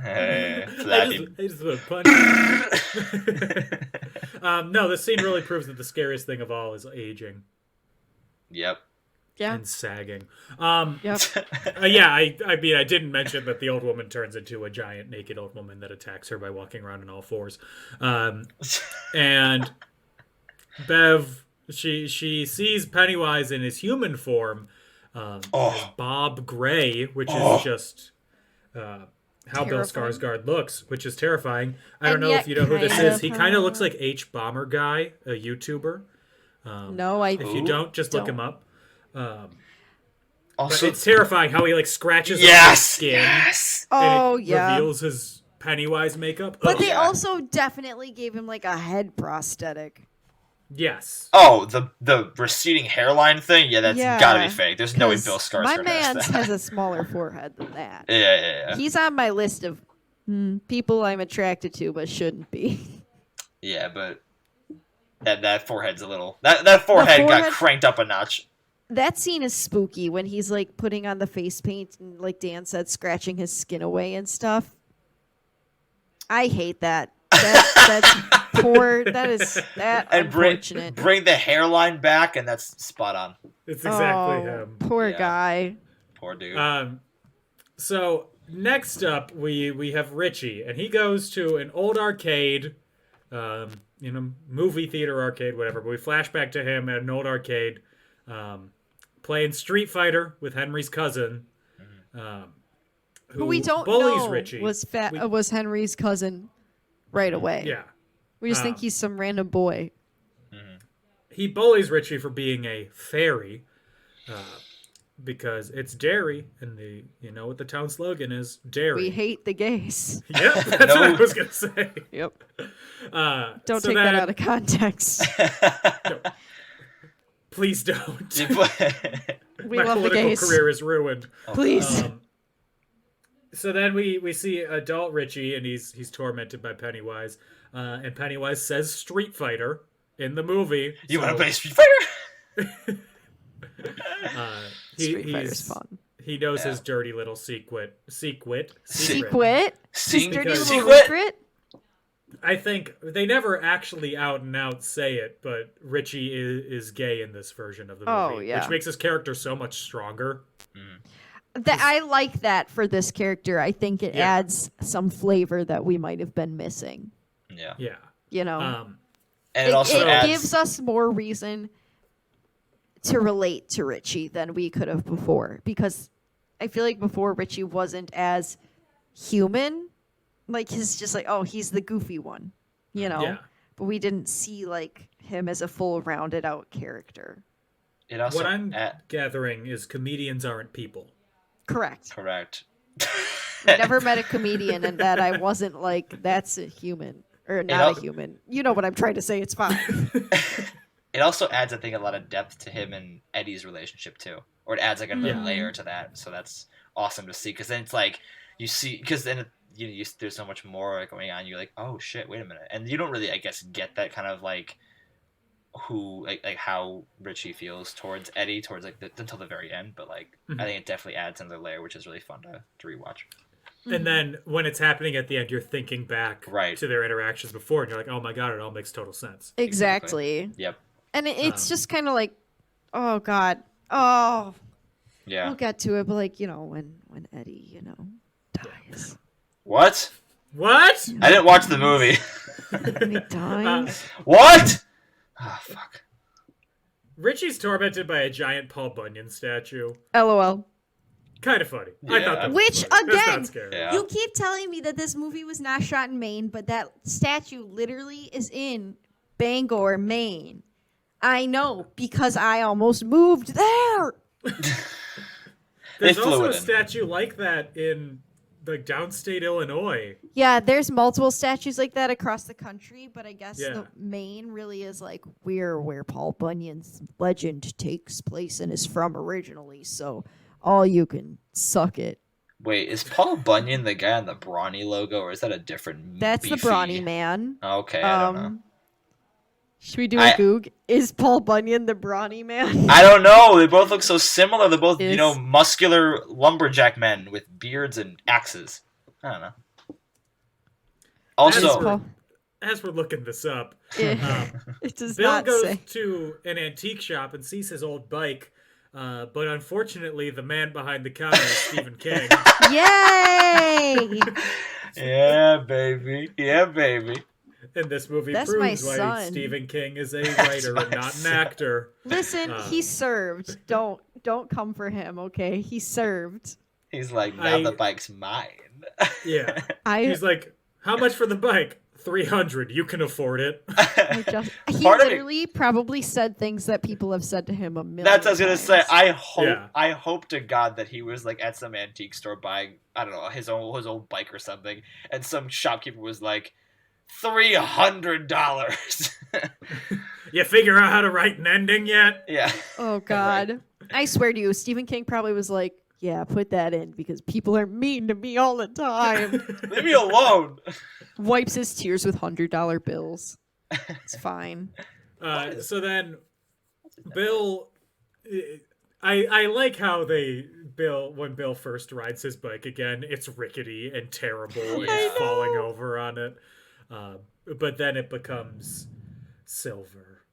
Hey, I just want to punch. No, this scene really proves that the scariest thing of all is aging. Yep. Yeah. And sagging. Yep. I mean, I didn't mention that the old woman turns into a giant naked old woman that attacks her by walking around on all fours. And Bev, she sees Pennywise in his human form, as Bob Gray, which is just how Bill Skarsgård looks, which is terrifying. I don't know if you know who this is. He kind of looks like H Bomber Guy, a YouTuber. If you don't, just look him up. Also, but it's terrifying how he like scratches off his skin. Yes. And reveals his Pennywise makeup. But they also definitely gave him like a head prosthetic. Yes. Oh, the receding hairline thing? Yeah, that's gotta be fake. There's no way Bill Skarsgård my has man that. has a smaller forehead than that. Yeah. He's on my list of people I'm attracted to but shouldn't be. Yeah, but that forehead's a little... That forehead got cranked up a notch. That scene is spooky when he's like putting on the face paint and like Dan said, scratching his skin away and stuff. I hate that. That's poor. That is unfortunate. Bring the hairline back, and that's spot on. It's exactly him. Poor guy. Poor dude. So next up, we have Richie, and he goes to an old arcade, movie theater arcade, whatever. But we flash back to him at an old arcade, playing Street Fighter with Henry's cousin, who we don't bullies know Richie. Was Henry's cousin right away. Yeah. We just think he's some random boy. He bullies Richie for being a fairy, because it's dairy, and you know what the town slogan is? Dairy. We hate the gays. Yep, that's what I was gonna say. Yep. Don't take that out of context. No. Please don't. We My love the political gays. career is ruined. Please. So then we see adult Richie, and he's tormented by Pennywise, and Pennywise says Street Fighter in the movie. You want to play Street Fighter? Street Fighter's fun. He knows his dirty little secret. Secret? I think they never actually out and out say it, but Richie is gay in this version of the movie, which makes his character so much stronger. I like that for this character. I think it adds some flavor that we might have been missing. Yeah. You know, and it also gives us more reason to relate to Richie than we could have before, because I feel like before Richie wasn't as human. Like he's just like, oh, he's the goofy one, you know. Yeah. But we didn't see like him as a full rounded out character. It also what I'm gathering is comedians aren't people. Correct. I never met a comedian and that I wasn't like, that's a human or not a human. You know what I'm trying to say. It's fine. It also adds, I think, a lot of depth to him and Eddie's relationship too, or it adds like another layer to that. So that's awesome to see, because then it's like you see, because then there's so much more going on. You're like, oh shit, wait a minute, and you don't really, I guess, get that kind of like how Richie feels towards Eddie towards like until the very end. But like, I think it definitely adds another layer, which is really fun to rewatch. And then when it's happening at the end, you're thinking back to their interactions before, and you're like, oh my god, it all makes total sense. Exactly. Yep. And it's just kind of like, oh god, oh yeah, we'll get to it, but like, you know, when Eddie, you know, dies. What? I didn't watch the movie. When he dies. What? Oh fuck. Richie's tormented by a giant Paul Bunyan statue. LOL. Kind of funny. I thought that Which, again, Yeah. you keep telling me that this movie was not shot in Maine, but that statue literally is in Bangor, Maine. I know, because I almost moved there. There's also a statue like that in like downstate Illinois. Yeah, there's multiple statues like that across the country, but I guess Yeah. the main really is like where Paul Bunyan's legend takes place and is from originally. So all you can suck it. Wait, is Paul Bunyan the guy on the Brawny logo, or is that a different? That's the beefy- Brawny man. Okay, I don't know. Should we do a Goog? Is Paul Bunyan the Brawny man? I don't know. They both look so similar. They're both, Is- muscular lumberjack men with beards and axes. I don't know. Also, As we're looking this up, It does Bill not goes say. to an antique shop and sees his old bike, but unfortunately, the man behind the counter is Stephen King. Yay! yeah, baby. Yeah, baby. And this movie That's proves my why son. Stephen King is a writer and not an actor. Listen, he served. Don't come for him, okay? He served. He's like, now the bike's mine. Yeah. He's like, how much for the bike? $300. You can afford it. He Part of it- literally probably said things that people have said to him a million That's what I was gonna times. say. I hope to God that he was like at some antique store buying, I don't know, his old bike or something, and some shopkeeper was like, $300. You figure out how to write an ending yet? Yeah. Oh God. I swear to you, Stephen King probably was like, yeah, put that in because people are mean to me all the time. Leave me alone. Wipes his tears with $100 bills. It's fine. So then Bill, I like how when Bill first rides his bike again, it's rickety and terrible. And he's falling over on it. But then it becomes silver.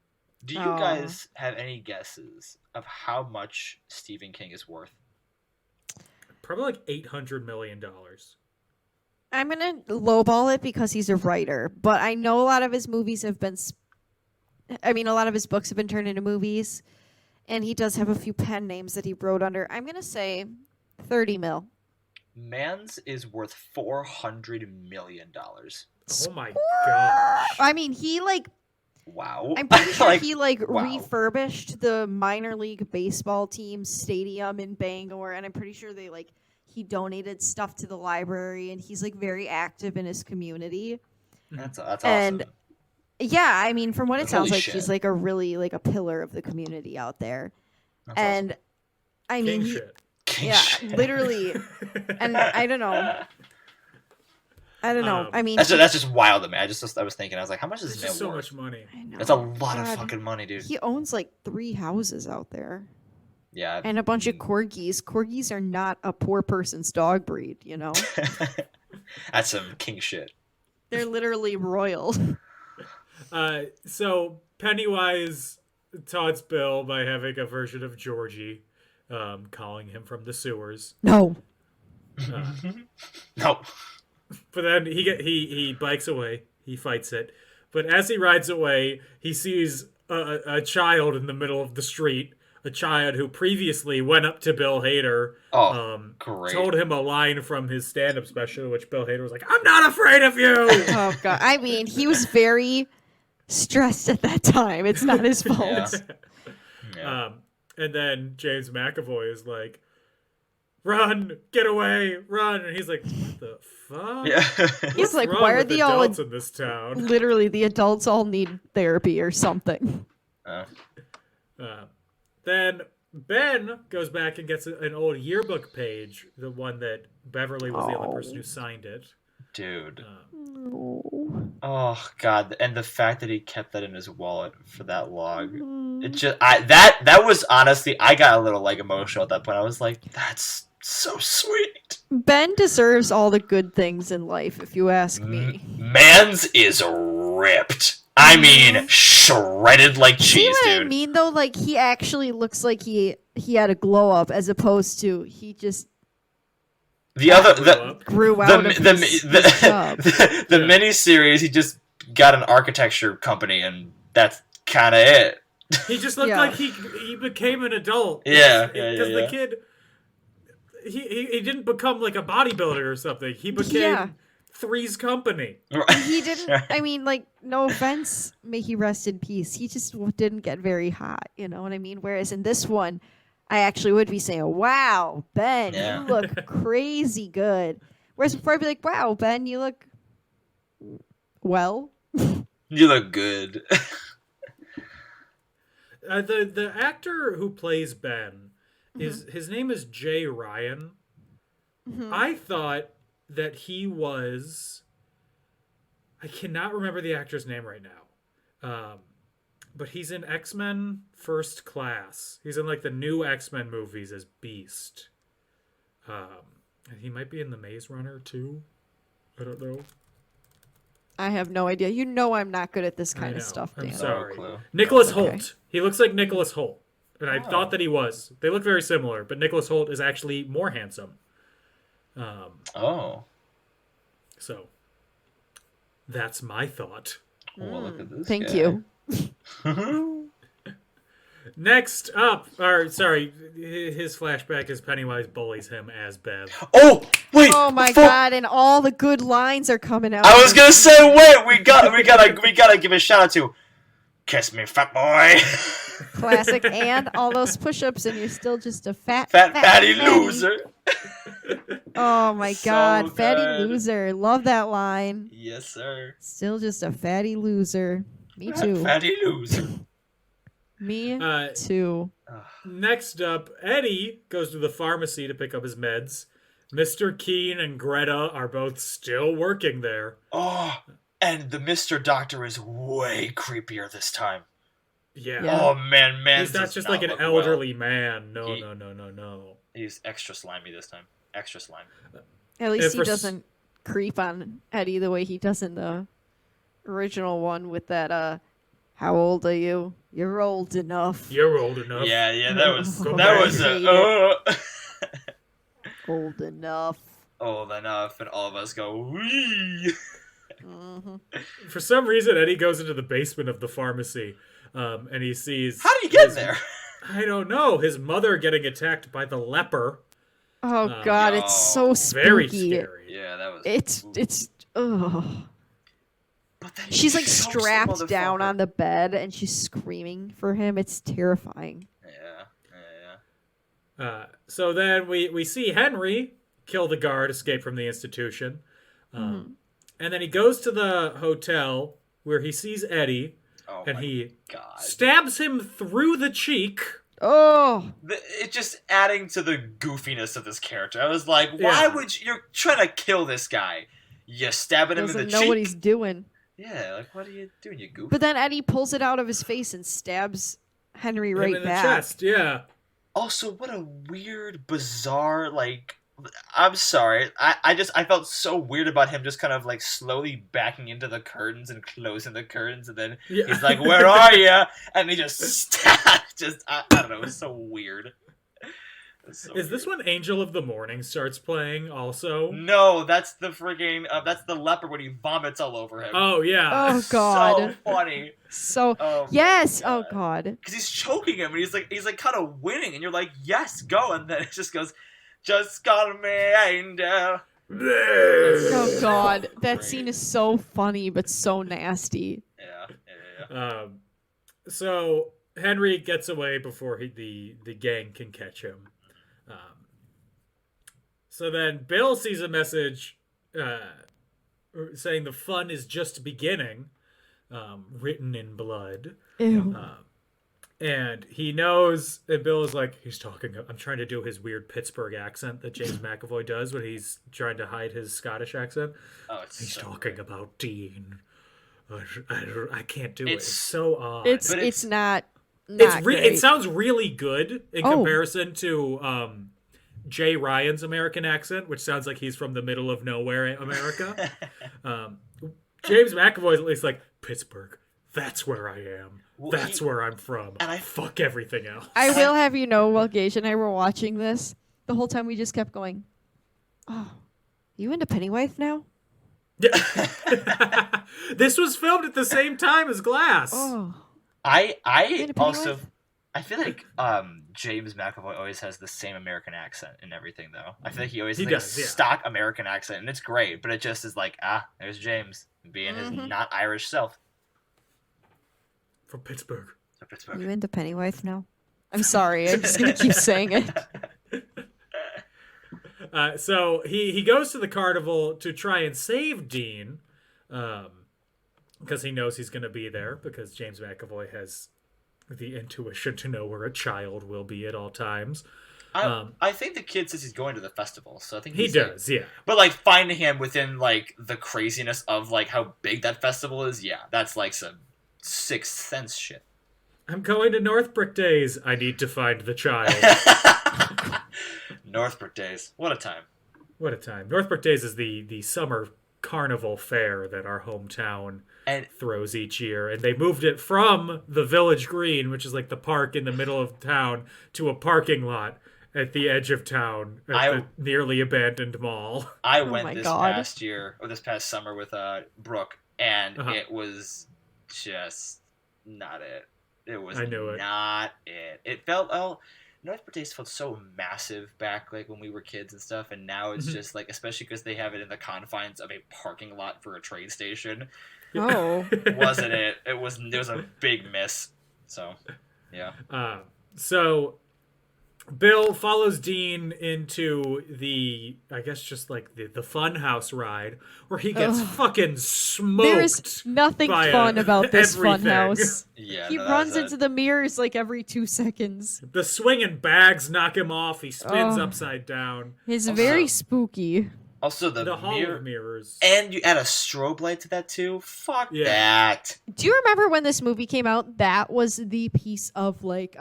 Do you guys have any guesses of how much Stephen King is worth? Probably like $800 million. I'm going to lowball it because he's a writer, but I know a lot of his movies have been, a lot of his books have been turned into movies, and he does have a few pen names that he wrote under. I'm going to say 30 mil. Man's is worth $400 million. Oh my gosh. I mean, he Wow. I'm pretty sure Like, he wow. refurbished the minor league baseball team stadium in Bangor, and I'm pretty sure he donated stuff to the library, and he's very active in his community. That's awesome. And yeah, I mean, from what it sounds Holy like, shit. he's a really a pillar of the community out there. That's and awesome. I mean, King shit. King yeah, shit. literally. And I don't know. I mean, that's just wild to me. I was thinking, I was like, how much is It's this just man so worth? much money. I know. That's a lot of God. fucking money, dude. He owns 3 houses out there. Yeah. And a bunch of corgis. Corgis are not a poor person's dog breed, you know? That's some king shit. They're literally royal. So Pennywise taunts Bill by having a version of Georgie, calling him from the sewers. No. No. But then he bikes away. He fights it. But as he rides away, he sees a child in the middle of the street. A child who previously went up to Bill Hader. Great. Told him a line from his stand-up special, which Bill Hader was like, "I'm not afraid of you." Oh, God. I mean, he was very stressed at that time. It's not his fault. Yeah. And then James McAvoy is like, "Run, get away, run!" And he's like, "What the fuck?" Yeah. He's like, What's why wrong are with the all... adults in this town? Literally, the adults all need therapy or something. Then Ben goes back and gets an old yearbook page, the one that Beverly was the only person who signed it. Dude. Oh God! And the fact that he kept that in his wallet for that long, it just that was honestly, I got a little emotional at that point. I was like, that's so sweet. Ben deserves all the good things in life, if you ask me. Man's is ripped. I mean, shredded like cheese, See what dude. I mean, though? He actually looks like he had a glow up, as opposed to he just The other grew out of his job. the mini-series, he just got an architecture company, and that's kind of it. He just looked like he became an adult. Yeah, because the kid, he didn't become a bodybuilder or something. He became Three's Company. He didn't. I mean, no offense, may he rest in peace. He just didn't get very hot. You know what I mean? Whereas in this one, I actually would be saying, "Wow, Ben, you look crazy good." Whereas before I'd be like, wow, Ben, you look well. You look good. The actor who plays Ben his name is Jay Ryan. I thought that he was. I cannot remember the actor's name right now, but he's in X-Men First Class. He's in like the new X-Men movies as Beast. And he might be in the Maze Runner too. I don't know. I have no idea. You know I'm not good at this kind of stuff, Dan. I'm sorry. No clue. Nicholas Okay. Holt. He looks like Nicholas Holt. And I thought that he was. They look very similar, but Nicholas Holt is actually more handsome. So, that's my thought. Well, look at this Thank guy. you. Next up, or sorry, his flashback is Pennywise bullies him as Bev. Oh, wait. Oh my god, and all the good lines are coming out. I was gonna say, wait, we gotta give a shout out to Kiss Me, Fat Boy. Classic, and all those push-ups, and you're still just a fatty loser. Oh my So god, fatty good. loser. Love that line. Yes, sir. Still just a fatty loser. Me too. Fatty loser. Me too. Next up, Eddie goes to the pharmacy to pick up his meds. Mr. Keene and Greta are both still working there. Oh, and the Mr. Doctor is way creepier this time. Yeah. Oh man, He's not does just not like an look elderly well. man. No. He's extra slimy this time. Extra slimy. At least he for doesn't creep on Eddie the way he does in the original one with that, how old are you? You're old enough. You're old enough. Yeah, that was Oh, that I was hate Old enough. old enough, and all of us go wee. For some reason, Eddie goes into the basement of the pharmacy, and he sees. How did he get there? I don't know. His mother getting attacked by the leper. Oh god, it's so spooky. Very scary. Yeah, that was. It's ugh. But then She's he like chokes the strapped down motherfucker. on the bed and she's screaming for him. It's terrifying. Yeah. So then we see Henry kill the guard, escape from the institution. And then he goes to the hotel where he sees Eddie, Oh and my he God. stabs him through the cheek. Oh, It's just adding to the goofiness of this character. I was like, why would you're trying to kill this guy? You stabbing him in the doesn't know cheek? what he's doing. Yeah, like what are you doing, you goof? But then Eddie pulls it out of his face and stabs Henry Him right in back. the chest, yeah. Also, what a weird, bizarre, like, I'm sorry. I felt so weird about him just kind of like slowly backing into the curtains and closing the curtains, and then he's like, "Where are you?" And he just I don't know. It was so weird. Is this when Angel of the Morning starts playing also? No, that's the friggin' that's the leper when he vomits all over him. Oh, yeah. Oh god. So funny. So Oh, yes. my Oh God. god. Because he's choking him, and he's like kind of winning, and you're like, yes, go, and then it just goes, just call me angel. Oh god. That scene is so funny but so nasty. Yeah. So Henry gets away before the gang can catch him. So then Bill sees a message saying the fun is just beginning, written in blood. Ew. And he knows, and Bill is like, I'm trying to do his weird Pittsburgh accent that James McAvoy does when he's trying to hide his Scottish accent. Oh, it's He's so talking about Dean. I can't do it. It's- It's so odd. It's not It great. sounds really good in Oh. comparison to Jay Ryan's American accent, which sounds like he's from the middle of nowhere, America. James McAvoy's at least like, Pittsburgh, that's where I am. Well, That's where I'm from. and Fuck everything else. I will have you know, while Gage and I were watching this, the whole time we just kept going, oh, you into Pennywise now? This was filmed at the same time as Glass. Oh. I into also Pennywise? I feel like James McAvoy always has the same American accent in everything, though. I feel like he always has does, a yeah. stock American accent, and it's great, but it just is like, there's James being his not Irish self. From Pittsburgh. So Pittsburgh. You into Pennywise now? I'm sorry, I'm just gonna keep saying it. So he goes to the carnival to try and save Dean, because he knows he's going to be there, because James McAvoy has the intuition to know where a child will be at all times. I think the kid says he's going to the festival, so I think he does, yeah. But like finding him within like the craziness of like how big that festival is, yeah, that's like some Sixth Sense shit. I'm going to Northbrook Days. I need to find the child. Northbrook Days, what a time! What a time! Northbrook Days is the summer carnival fair that our hometown throws each year, and they moved it from the Village Green, which is like the park in the middle of town, to a parking lot at the edge of town at the nearly abandoned mall. I went this past summer with Brooke, and it was just not it. It was not it. It felt Northbrook Days felt so massive back like when we were kids and stuff, and now it's just like, especially because they have it in the confines of a parking lot for a train station. Oh, wasn't it? There was a big miss. So, yeah. So Bill follows Dean into the, I guess, just like the Funhouse ride, where he gets fucking smoked. There is nothing fun about this Funhouse. Yeah, he runs into the mirrors like every 2 seconds. The swinging bags knock him off. He spins upside down. It's very spooky. Also, the hall of mirrors. And you add a strobe light to that, too? Fuck that. Do you remember when this movie came out? That was the piece of, like,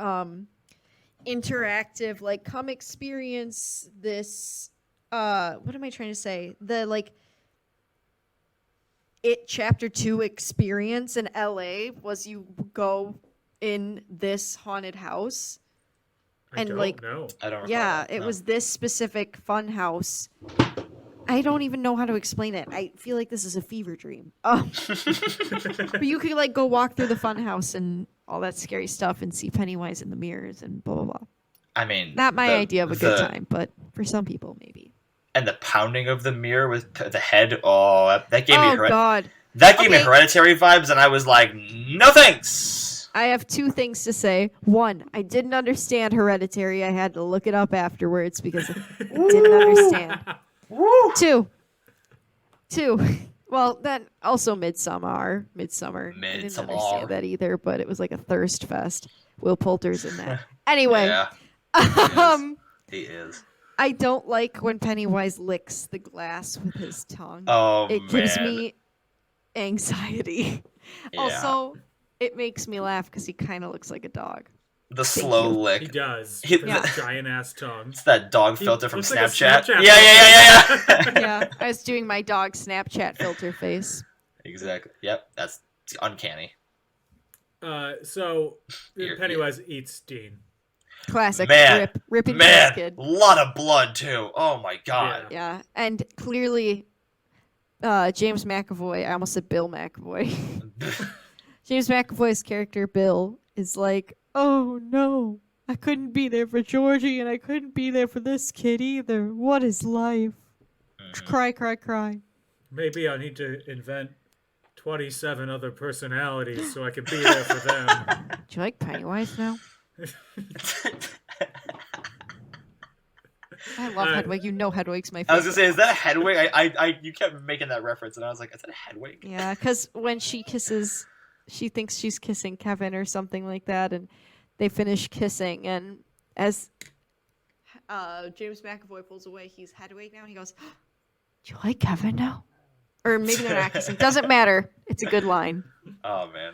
interactive, like, come experience this, what am I trying to say? The, like, It Chapter 2 experience in LA was you go in this haunted house. I don't know. I don't recall. Yeah, it was this specific fun house. I don't even know how to explain it. I feel like this is a fever dream. But you could like go walk through the fun house and all that scary stuff and see Pennywise in the mirrors and blah, blah, blah. I mean, not my idea of a good time, but for some people, maybe. And the pounding of the mirror with the head, that gave me God. That gave me Hereditary vibes, and I was like, no thanks. I have 2 things to say. 1, I didn't understand Hereditary. I had to look it up afterwards because I didn't understand. 2. Well, then also Midsommar. I didn't understand that either, but it was like a thirst fest. Will Poulter's in that. Anyway. Yeah. He is. I don't like when Pennywise licks the glass with his tongue. Oh, it gives me anxiety. Yeah. Also, it makes me laugh because he kind of looks like a dog. The slow lick. He does. Giant ass tongue. It's that dog filter from Snapchat. Like Yeah. Yeah, I was doing my dog Snapchat filter face. Exactly. Yep, that's uncanny. So Pennywise eats Dean. Classic. Man, ripping a lot of blood too. Oh my god. Yeah, and clearly, James McAvoy. I almost said Bill McAvoy. James McAvoy's character Bill is like, oh no, I couldn't be there for Georgie, and I couldn't be there for this kid either. What is life? Cry, cry, cry. Maybe I need to invent 27 other personalities so I can be there for them. Do you like Pennywise now? I love Hedwig. You know Hedwig's my favorite. I was gonna say, is that a Hedwig? I you kept making that reference, and I was like, is that a Hedwig? Yeah, because when she kisses, she thinks she's kissing Kevin or something like that, and they finish kissing, and as James McAvoy pulls away, he's Hedwig now, and he goes, do you like Kevin now? Or maybe they're not kissing. Doesn't matter. It's a good line. Oh, man.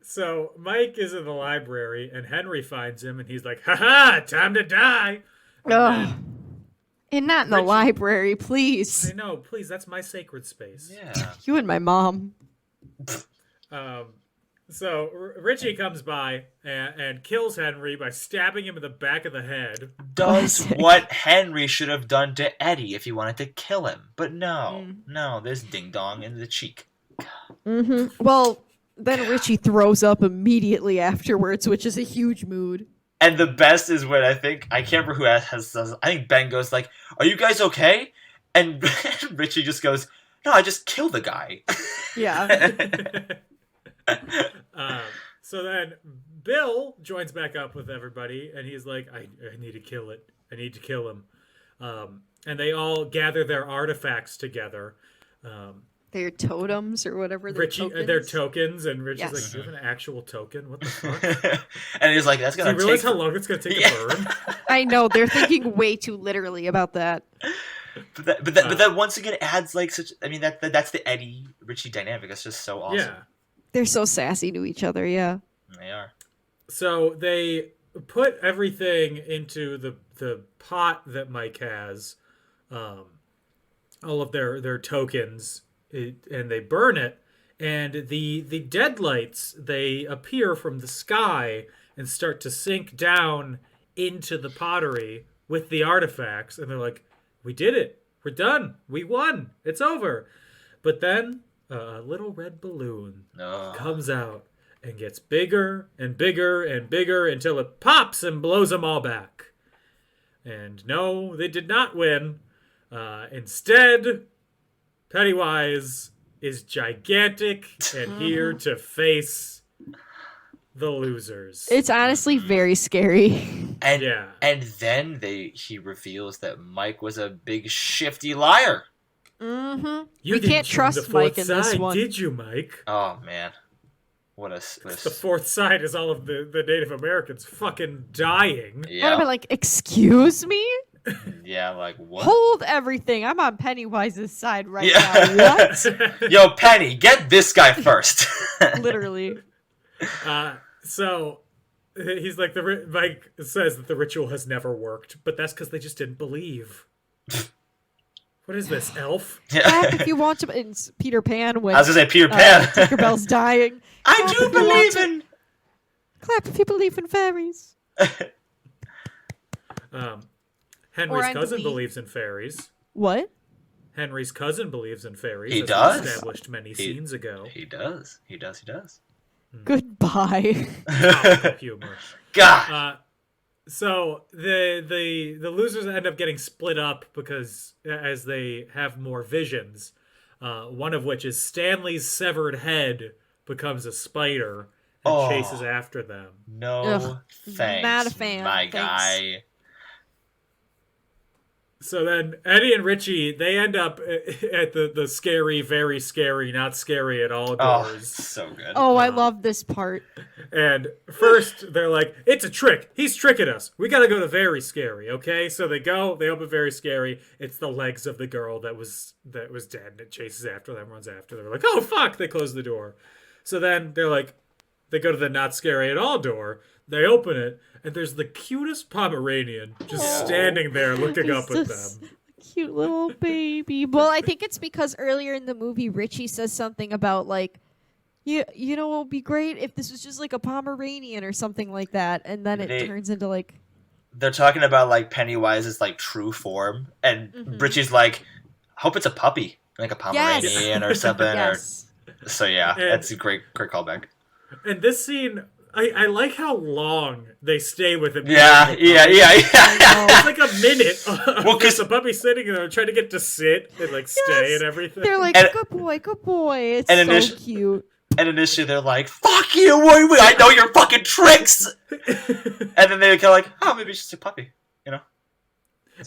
So Mike is in the library, and Henry finds him, and he's like, ha-ha, time to die. And not in the library, please. I know, please, that's my sacred space. Yeah. You and my mom. So Richie comes by and kills Henry by stabbing him in the back of the head. Does what Henry should have done to Eddie if he wanted to kill him. But no, there's ding dong in the cheek. Mm-hmm. Well, then Richie throws up immediately afterwards, which is a huge mood. And the best is when I can't remember who I think Ben goes like, are you guys okay? And Richie just goes, no, I just killed the guy. Yeah. So then Bill joins back up with everybody, and he's like, I need to kill it. I need to kill him. And they all gather their artifacts together. Their totems or whatever. Their tokens, and Richie's Yes. like, "Do you have an actual token? What the fuck?" And he's like, "That's Do gonna you realize take." how long it's gonna take to burn? I know they're thinking way too literally about that. But that once again adds like such. I mean that's the Eddie Richie dynamic. It's just so awesome. Yeah. They're so sassy to each other. Yeah. They are. So they put everything into the pot that Mike has, all of their tokens, and they burn it. And the deadlights, they appear from the sky and start to sink down into the pottery with the artifacts. And they're like, "We did it. We're done. We won. It's over." But then a little red balloon comes out and gets bigger and bigger and bigger until it pops and blows them all back. And no, they did not win. Instead, Pennywise is gigantic and here to face the losers. It's honestly very scary. And Yeah. and then he reveals that Mike was a big shifty liar. Mm-hmm. You We didn't can't join trust the Mike fourth in this side, one. did you, Mike? Oh man, what a The fourth side is all of the Native Americans fucking dying. I'd have yeah been like, "Excuse me? yeah like what? Hold everything. I'm on Pennywise's side right Yeah. now." What? Yo, Penny, get this guy first. Literally. So he's like, Mike says that the ritual has never worked, but that's because they just didn't believe. What is this, Elf? Clap if you want to. It's Peter Pan when I was gonna say Peter Pan. Tinkerbell's dying. I Clap do if you want believe to. in. Clap if you believe in fairies. Henry's on cousin Glee. believes in fairies. What? Henry's cousin believes in fairies. He as does? we established many scenes ago. He does. Goodbye. Comical humor. God. So the losers end up getting split up because as they have more visions, one of which is Stanley's severed head becomes a spider and chases after them. No Ugh, thanks, not a fan. my Thanks. guy. So then Eddie and Richie, they end up at the scary, very scary, not scary at all Oh, doors. so good. Oh, I love this part. And first, they're like, "It's a trick. He's tricking us. We gotta go to very scary, okay?" So they go. They open very scary. It's the legs of the girl that was dead, and it chases after them, runs after them. They're like, "Oh fuck!" They close the door. So then they're like, they go to the not scary at all door. They open it, and there's the cutest Pomeranian just standing there looking up at This them. cute little baby. Well, I think it's because earlier in the movie, Richie says something about like, you know, it would be great if this was just like a Pomeranian or something like that, and then it turns into like. They're talking about like Pennywise's like true form, and Richie's like, "Hope it's a puppy, like a Pomeranian or something." Yes. Or so yeah, And- that's a great callback. And this scene, I like how long they stay with him. Yeah. It's like a minute. Well, Because the puppy's sitting there trying to get to sit and like stay and everything. They're like, And- good boy. It's and so cute. And initially they're like, "Fuck you! Wait, I know your fucking tricks." And then they're kind of like, "Oh, maybe it's just a puppy," you know.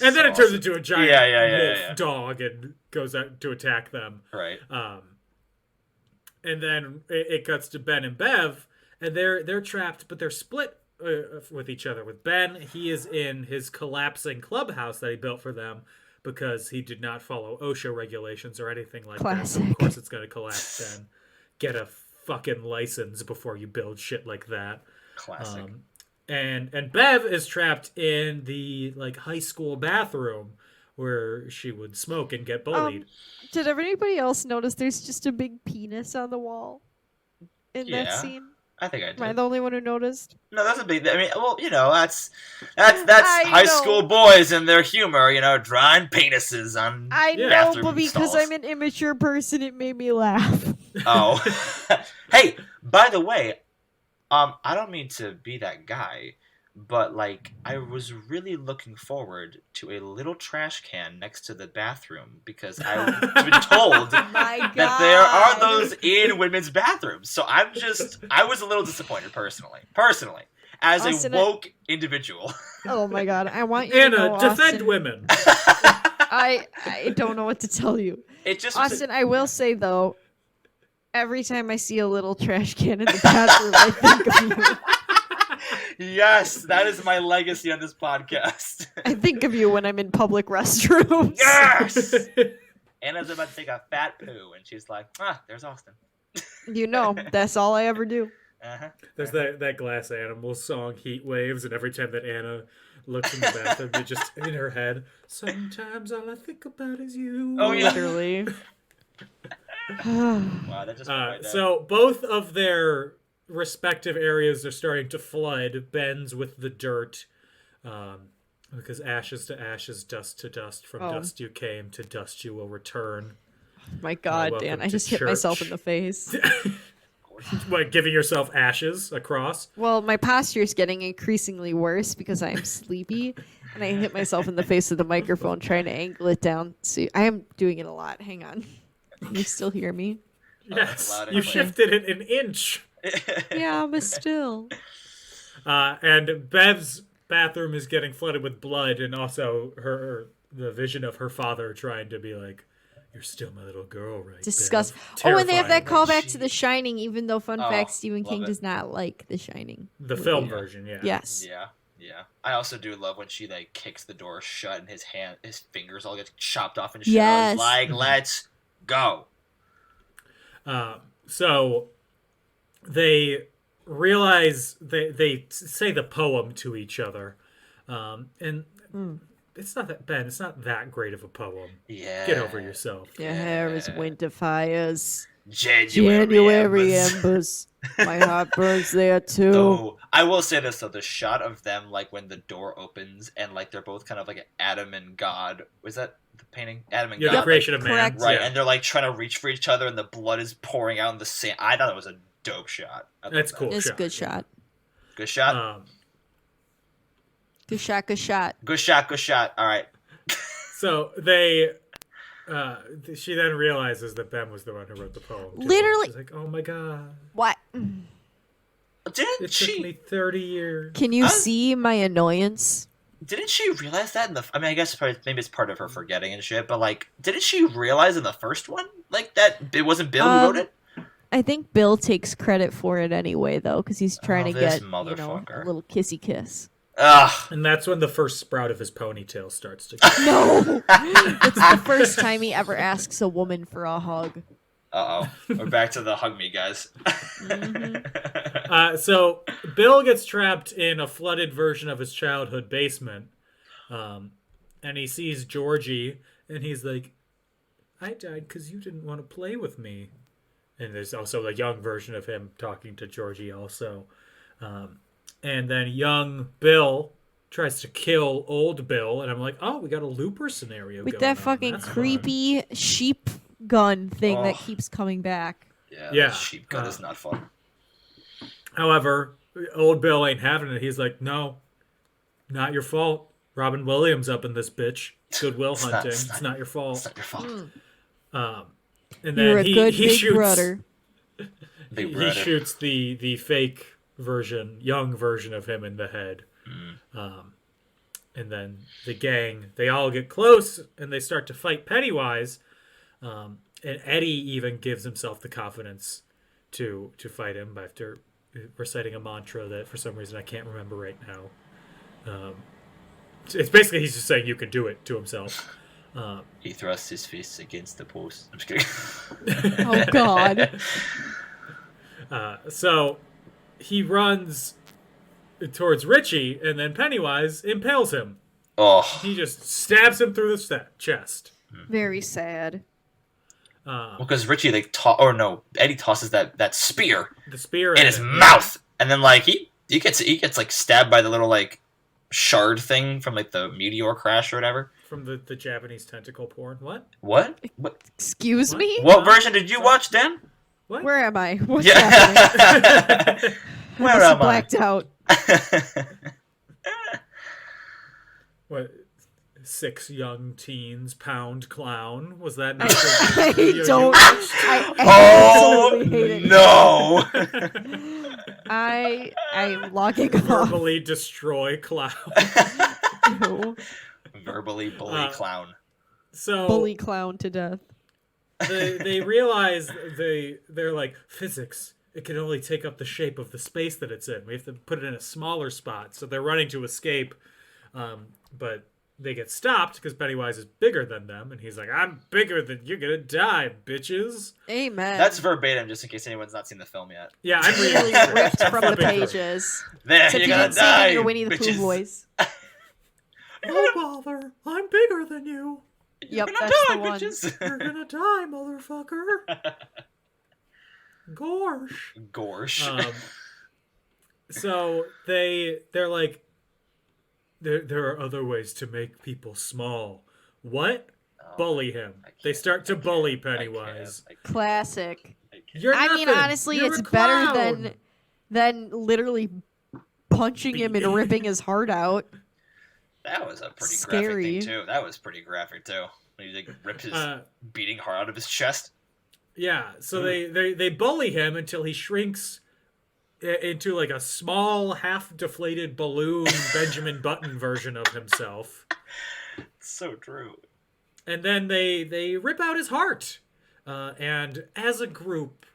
And then it turns into a giant Yeah. wolf dog and goes out to attack them. Right. And then it cuts to Ben and Bev, and they're trapped, but they're split with each other. With Ben, he is in his collapsing clubhouse that he built for them because he did not follow OSHA regulations or anything like that. So of course it's going to collapse then. Get a fucking license before you build shit like that. Classic. And Bev is trapped in the like high school bathroom where she would smoke and get bullied. Did anybody else notice there's just a big penis on the wall in that scene? I think I did. Am I the only one who noticed? No, that's a big. I mean, well, you know, that's high school boys and their humor. You know, drawing penises on. I know, bathroom but because stalls. I'm an immature person, it made me laugh. Oh, hey, by the way, I don't mean to be that guy, but like I was really looking forward to a little trash can next to the bathroom because I've been told that there are those in women's bathrooms. So I was a little disappointed personally. as Austin, a woke individual. Oh my god, I want you to Anna, know, defend Austin, women. I don't know what to tell you. It just Austin, I will say though, every time I see a little trash can in the bathroom, I think of you. Yes, that is my legacy on this podcast. I think of you when I'm in public restrooms. Yes! Anna's about to take a fat poo, and she's like, there's Austin. You know, that's all I ever do. Uh-huh. There's that Glass Animals song, Heat Waves, and every time that Anna looks in the bathroom, it just, in her head, sometimes all I think about is you. Oh, yeah. Literally. Wow, that just went right there. So both of their respective areas are starting to flood. Ben's with the dirt, because ashes to ashes, dust to dust. From dust you came, to dust you will return. My God, Welcome Dan, I to just hit myself in the face. What, giving yourself ashes across? Well, my posture is getting increasingly worse because I am sleepy, and I hit myself in the face with the microphone trying to angle it down. So I am doing it a lot. Hang on. Can you still hear me? Yes, loud and you clear. shifted it an inch. Yeah, but still. And Bev's bathroom is getting flooded with blood, and also the vision of her father trying to be like, "You're still my little girl, right?" Disgust. Bev?" Oh, and they have that Terrifying. callback to The Shining, even though, fun fact, Stephen love King it. does not like The Shining. The film version, yeah. Yes. Yeah. I also do love when she like kicks the door shut and his fingers all get chopped off and shit. Yes. I was like, let's go. So they realize they say the poem to each other, and it's not that Ben. It's not that great of a poem. Yeah. Get over yourself. Your hair is winter fires. January embers. embers. My heart burns there too. Oh, I will say this though, the shot of them like when the door opens and like they're both kind of like Adam and God. Was that the painting? Adam and Yeah, God. the creation like, of man. correct. Right, Yeah. and they're like trying to reach for each other and the blood is pouring out in the sand. I thought it was a dope shot. I love That's that. cool. It's a shot. good shot. Good shot. Good shot, good shot. Good shot. Good shot. All right. So they. She then realizes that Ben was the one who wrote the poem. too. Literally- She's like, "Oh my god! What? Didn't It she? took me 30 years." Can you see my annoyance? Didn't she realize that in the? I mean, I guess probably, maybe it's part of her forgetting and shit. But like, didn't she realize in the first one like that it wasn't Bill who wrote it? I think Bill takes credit for it anyway, though, because he's trying to this get, motherfucker. a little kissy kiss. Ugh. And that's when the first sprout of his ponytail starts to. No! It's the first time he ever asks a woman for a hug. We're back to the hug me, guys. So Bill gets trapped in a flooded version of his childhood basement, and he sees Georgie, and he's like, "I died because you didn't want to play with me." And there's also a young version of him talking to Georgie also. And then young Bill tries to kill old Bill, and I'm like, "Oh, we got a Looper scenario With going that on. fucking That's fun." creepy sheep gun thing that Oh. keeps coming back. Yeah, Yeah. the sheep gun is not fun. However, old Bill ain't having it. He's like, "No, not your fault. Robin Williams up in this bitch. Goodwill Hunting. It's not your fault." It's not your fault. And You're then a good he big shoots. brother. Big He brother. shoots the fake version, young version of him in the head. And then the gang, they all get close and they start to fight Pennywise. And Eddie even gives himself the confidence to fight him after reciting a mantra that for some reason I can't remember right now. It's basically he's just saying you can do it to himself. He thrusts his fists against the post. I'm just kidding. Oh, God. So he runs towards Richie, and then Pennywise impales him. Oh, He just stabs him through the chest. Very sad. because Richie Eddie tosses that spear The spear in his mouth, and then like he gets like stabbed by the little like shard thing from like the meteor crash or whatever. from the Japanese tentacle porn. What? What? Excuse me? What version did you watch, Dan? What? Where am I? What's happening? Where I must have am I? blacked out. What? 6 young teens pound clown. Was that not I the don't. I Oh absolutely hate it. no! I'm logging off. verbally destroy clown? No. Verbally bully clown. So Bully clown to death. they realize they're like, physics, it can only take up the shape of the space that it's in. We have to put it in a smaller spot. So they're running to escape, but they get stopped because Pennywise is bigger than them, and he's like, I'm bigger than you're gonna die, bitches. Amen. That's verbatim, just in case anyone's not seen the film yet. Yeah, I'm really reading ripped from the Flipping through. pages. There, Except you're you gonna didn't say it die, in your Winnie the Pooh bitches. voice. Oh bother, I'm bigger than you. Yep, You're gonna that's die, the one. bitches. You're gonna die, motherfucker. Gorsh. Gorsh. So they're like, there are other ways to make people small. What? Bully him. They start to bully Pennywise. Classic. You're I mean, nothing. honestly, You're it's a better clown. than literally punching him and ripping his heart out. That was a pretty Scary. graphic thing, too. That was pretty graphic, too. When he like, ripped his beating heart out of his chest. Yeah, so they bully him until he shrinks into like a small, half-deflated balloon Benjamin Button version of himself. It's so true. And then they rip out his heart. And as a group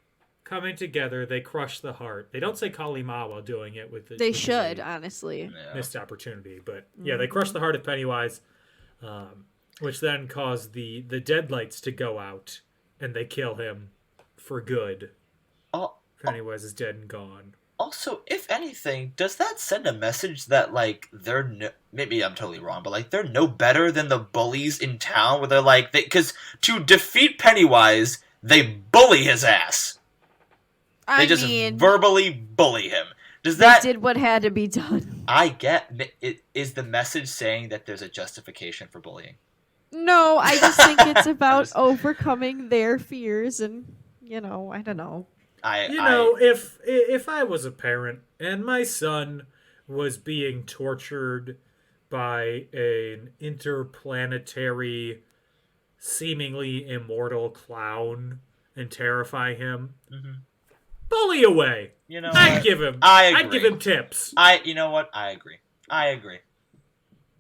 coming together, they crush the heart. They don't say Kalima while doing it with the They which is should, a honestly. missed opportunity. But yeah, they crush the heart of Pennywise, which then caused the deadlights to go out, and they kill him for good. Pennywise is dead and gone. Also, if anything, does that send a message that, like, maybe I'm totally wrong, but, like, they're no better than the bullies in town, where they're like, because to defeat Pennywise, they bully his ass. They just verbally bully him. Does that... They did what had to be done. I get... Is the message saying that there's a justification for bullying? No, I just think it's about overcoming their fears and, I don't know. If I was a parent and my son was being tortured by an interplanetary, seemingly immortal clown and terrify him, bully away. I'd give him. I'd give him tips. You know what? I agree.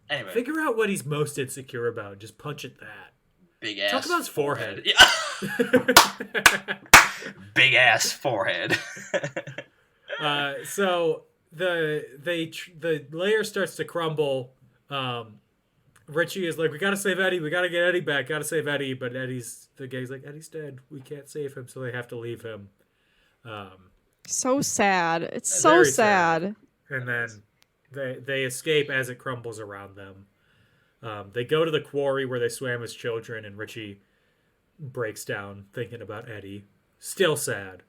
Anyway, figure out what he's most insecure about. Just punch at that. Big ass. Talk about his forehead. Big ass forehead. So the layer starts to crumble. Richie is like, we gotta save Eddie. We gotta get Eddie back. Gotta save Eddie. But the guy's like, Eddie's dead. We can't save him, so they have to leave him. So sad. It's so sad. And then they escape as it crumbles around them. They go to the quarry where they swam as children, and Richie breaks down thinking about Eddie. Still sad.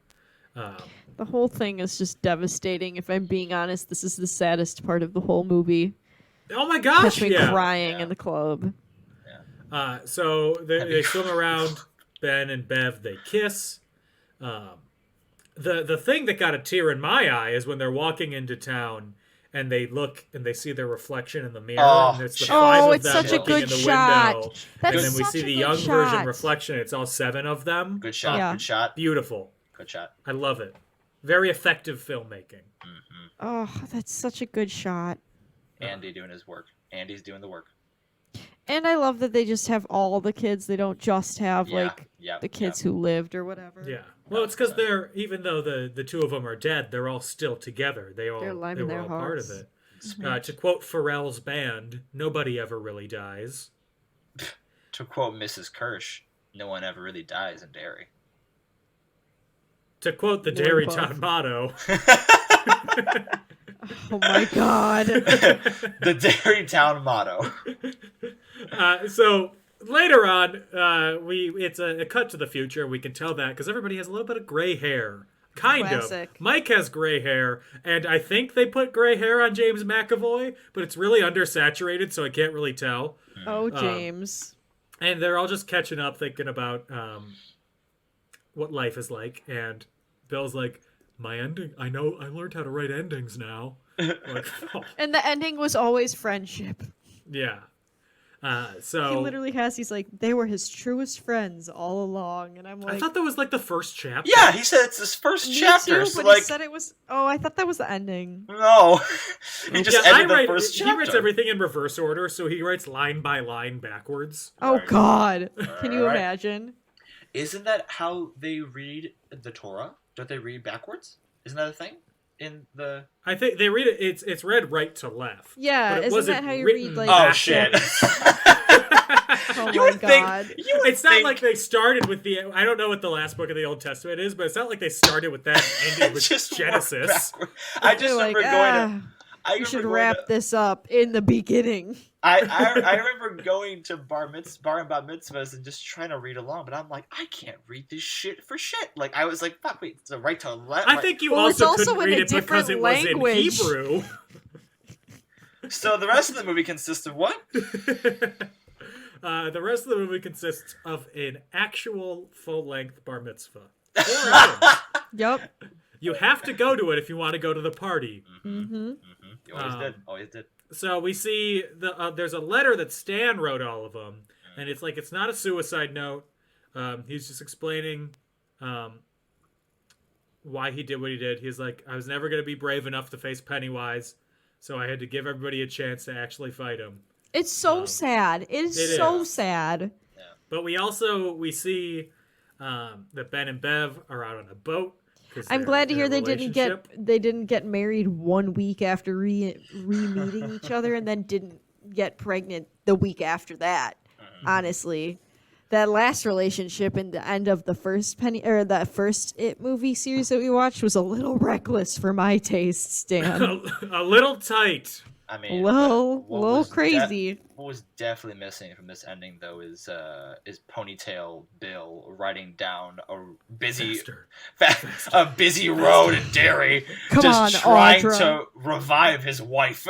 The whole thing is just devastating. If I'm being honest, this is the saddest part of the whole movie. Oh my gosh! Catch me crying in the club. So they swim around. Ben and Bev, they kiss. The thing that got a tear in my eye is when they're walking into town and they look and they see their reflection in the mirror. And it's the five of them such a looking good in the shot. window. That's and then we such see a the good young shot. version reflection. It's all 7 of them. Good shot. Yeah. Good shot. Beautiful. Good shot. I love it. Very effective filmmaking. Oh, that's such a good shot. Andy doing his work. Andy's doing the work. And I love that they just have all the kids. They don't just have the kids who lived or whatever. Yeah. Well, it's because they're, even though the 2 of them are dead, they're all still together. They were all part of it. To quote Pharrell's band, nobody ever really dies. To quote Mrs. Kirsch, no one ever really dies in Derry. To quote the Dairy Town motto. Oh my god. The Dairy Town motto. So later on, it's a cut to the future. We can tell that because everybody has a little bit of gray hair. Kind Classic. of. Mike has gray hair, and I think they put gray hair on James McAvoy, but it's really undersaturated, so I can't really tell. Oh, James. And they're all just catching up, thinking about what life is like. And Bill's like, my ending, I learned how to write endings now. Like, oh. And the ending was always friendship. Yeah. So he literally has. He's like, they were his truest friends all along, and I'm like, I thought that was like the first chapter. Yeah, he said it's his first chapter. Too, so but like, he said it was. Oh, I thought that was the ending. no, he just ended the first chapter. He writes everything in reverse order, so he writes line by line backwards. Oh Right. God, can you Right. imagine? Isn't that how they read the Torah? Don't they read backwards? Isn't that a thing in the? I think they read it. It's read right to left. Yeah, but it isn't wasn't that how you written read like? Oh shit! Oh You my would think- God. You would It's not think- like they started with the. I don't know what the last book of the Old Testament is, but it's not like they started with that and ended with just work Genesis. backward. I just They're like, remember going to. I you remember should going wrap to- this up in the beginning. I remember going to bar and bat mitzvahs and just trying to read along, but I'm like, I can't read this shit for shit. Like I was like, fuck, wait, it's a right to left. I think you Well, it's also also couldn't in read a it because it different was in language. Hebrew. So the rest of the movie consists of what? The rest of the movie consists of an actual full-length bar mitzvah. 4 hours. Yep. You have to go to it if you want to go to the party. Mm-hmm. You always did. So we see there's a letter that Stan wrote all of them, and it's not a suicide note. He's just explaining why he did what he did. He's like, I was never going to be brave enough to face Pennywise, so I had to give everybody a chance to actually fight him. It's so sad. It is so sad. But we see that Ben and Bev are out on a boat. I'm glad to in hear a they relationship. didn't get married 1 week after re-meeting each other, and then didn't get pregnant the week after that. Honestly, that last relationship in the end of the first the first It movie series that we watched was a little reckless for my tastes, Dan. a little tight. I mean, little what was crazy. What was definitely missing from this ending, though, is Ponytail Bill riding down a busy road in Derry, Come just on, trying Audra. to revive his wife.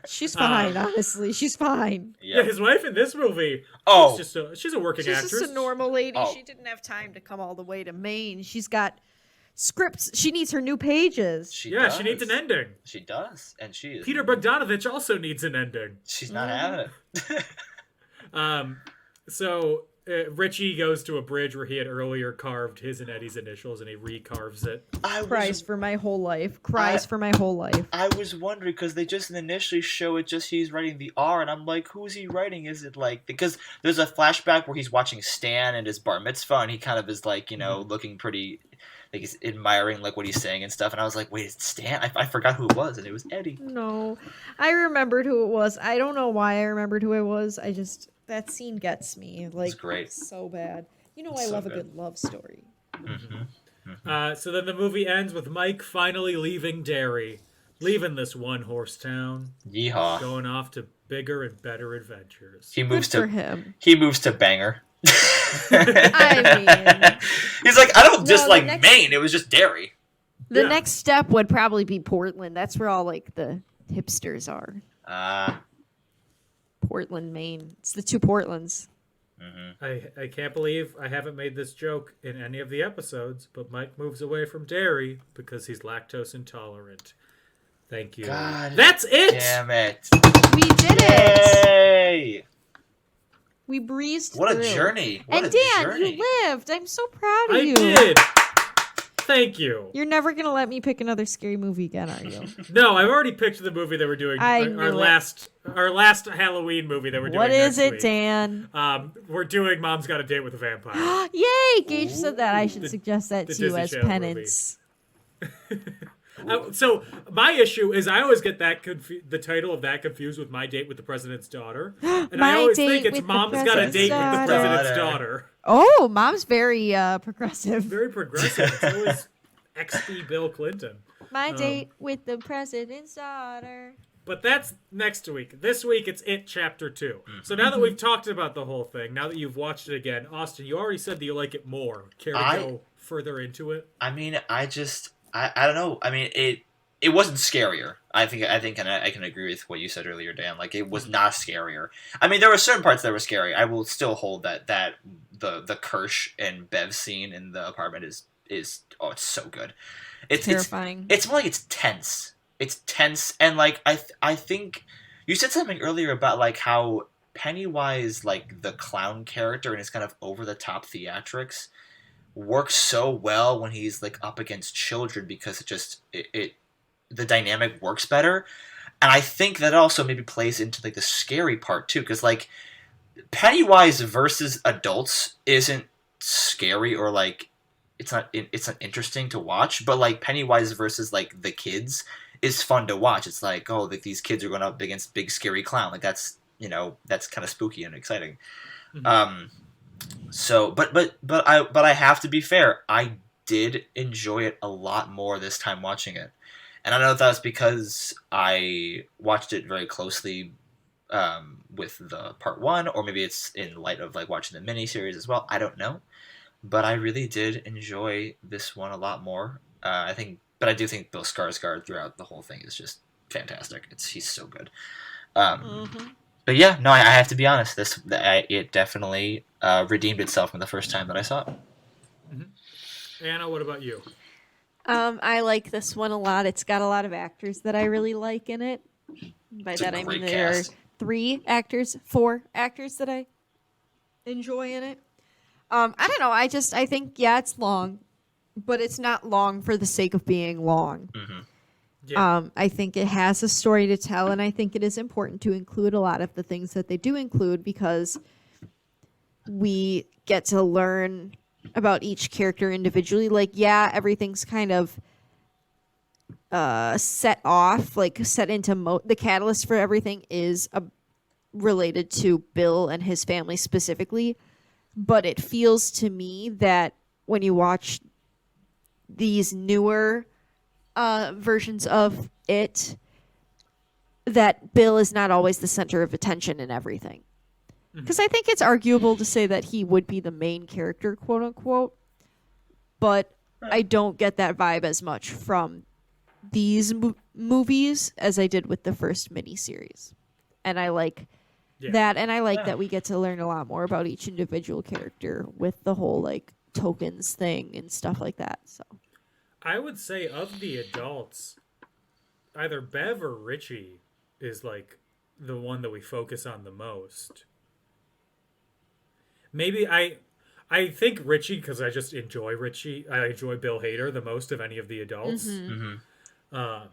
She's fine, honestly. She's fine. Yeah, his wife in this movie. Oh, she's a working She's actress. just a normal lady. Oh. She didn't have time to come all the way to Maine. She's got scripts. She needs her new pages. She she needs an ending. She does, and she is. Peter Bogdanovich also needs an ending. She's not having it. So Richie goes to a bridge where he had earlier carved his and Eddie's initials, and he recarves it. Cries for my whole life. For my whole life. I was wondering because they just initially show it just he's writing the R, and I'm like, who's he writing? Is it like because there's a flashback where he's watching Stan and his bar mitzvah, and he kind of is like looking pretty. Like he's admiring like what he's saying and stuff, and I was like, "Wait, it's Stan?" I forgot who it was, and it was Eddie. No, I remembered who it was. I don't know why I remembered who it was. That scene gets me like It's great. so bad. It's I so love good. a good love story. So then the movie ends with Mike finally leaving Derry, leaving this one-horse town, Yeehaw! going off to bigger and better adventures. He moves Good for to him. he moves to Bangor. I mean, He's like, I don't dislike the next- Maine. It was just Derry. the Yeah. next step would probably be Portland. That's where all like the hipsters are. Portland, Maine. It's the two Portlands. I can't believe I haven't made this joke in any of the episodes, but Mike moves away from dairy because he's lactose intolerant. Thank you. God That's it! Damn it! We did it. Yay! We breezed What through. a journey! What And a Dan, journey. you lived. I'm so proud of I you. did! Thank you. You're never gonna let me pick another scary movie again, are you? No, I've already picked the movie that we're doing. I Our knew it. last Halloween movie that we're doing. What is next it, week. Dan? We're doing Mom's Got a Date with a Vampire. Yay! Gage said that. I should The- suggest that the to you Disney as Channel penance. So my issue is I always get that the title of that confused with My Date with the President's Daughter, and My I always Date think it's with the Mom's Got a Date with the President's President's Daughter. Daughter. Oh, Mom's very progressive. Very progressive. It's always XP Bill Clinton. My date with the president's daughter. But that's next week. This week it's It Chapter 2. So now that we've talked about the whole thing, now that you've watched it again, Austin, you already said that you like it more. Care to go further into it? I mean, I don't know. I mean, it wasn't scarier. I think, and I can agree with what you said earlier, Dan. Like, it was not scarier. I mean, there were certain parts that were scary. I will still hold that the Kirsch and Bev scene in the apartment is it's so good. It's Terrifying. It's more like it's tense. It's tense, and like I think You said something earlier about like how Pennywise, like the clown character and his kind of over the top theatrics, works so well when he's like up against children because it the dynamic works better. And I think that also maybe plays into like the scary part too, because like Pennywise versus adults isn't scary or like it's not interesting to watch, but like Pennywise versus like the kids is fun to watch. It's like, oh, like these kids are going up against big scary clown. Like that's, you know, that's kind of spooky and exciting. So, but I have to be fair. I did enjoy it a lot more this time watching it, and I know that's because I watched it very closely with the part one, or maybe it's in light of like watching the miniseries as well. I don't know, but I really did enjoy this one a lot more. I do think Bill Skarsgård throughout the whole thing is just fantastic. He's so good. But yeah, no, I have to be honest. It definitely redeemed itself from the first time that I saw it. Anna, what about you? I like this one a lot. It's got a lot of actors that I really like in it. By It's that a I mean great there cast. are 4 actors that I enjoy in it. I don't know. I think it's long, but it's not long for the sake of being long. Yeah. I think it has a story to tell, and I think it is important to include a lot of the things that they do include because we get to learn about each character individually. Like, yeah, everything's kind of set off, like set into the catalyst for everything is related to Bill and his family specifically, but it feels to me that when you watch these newer versions of it, that Bill is not always the center of attention in everything. Because I think it's arguable to say that he would be the main character, quote unquote, but I don't get that vibe as much from these movies as I did with the first miniseries. And I like that, and I like that we get to learn a lot more about each individual character with the whole like tokens thing and stuff like that. So I would say of the adults, either Bev or Richie is like the one that we focus on the most. Maybe I think Richie, because I just enjoy Richie. I enjoy Bill Hader the most of any of the adults. But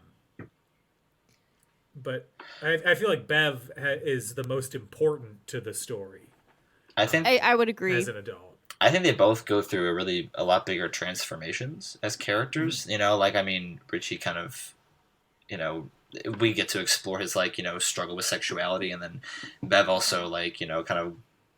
I feel like Bev is the most important to the story. I think I would agree. As an adult. I think they both go through a lot bigger transformations as characters. You know, like, I mean, Richie kind of, you know, we get to explore his, like, you know, struggle with sexuality, and then Bev also, like, you know, kind of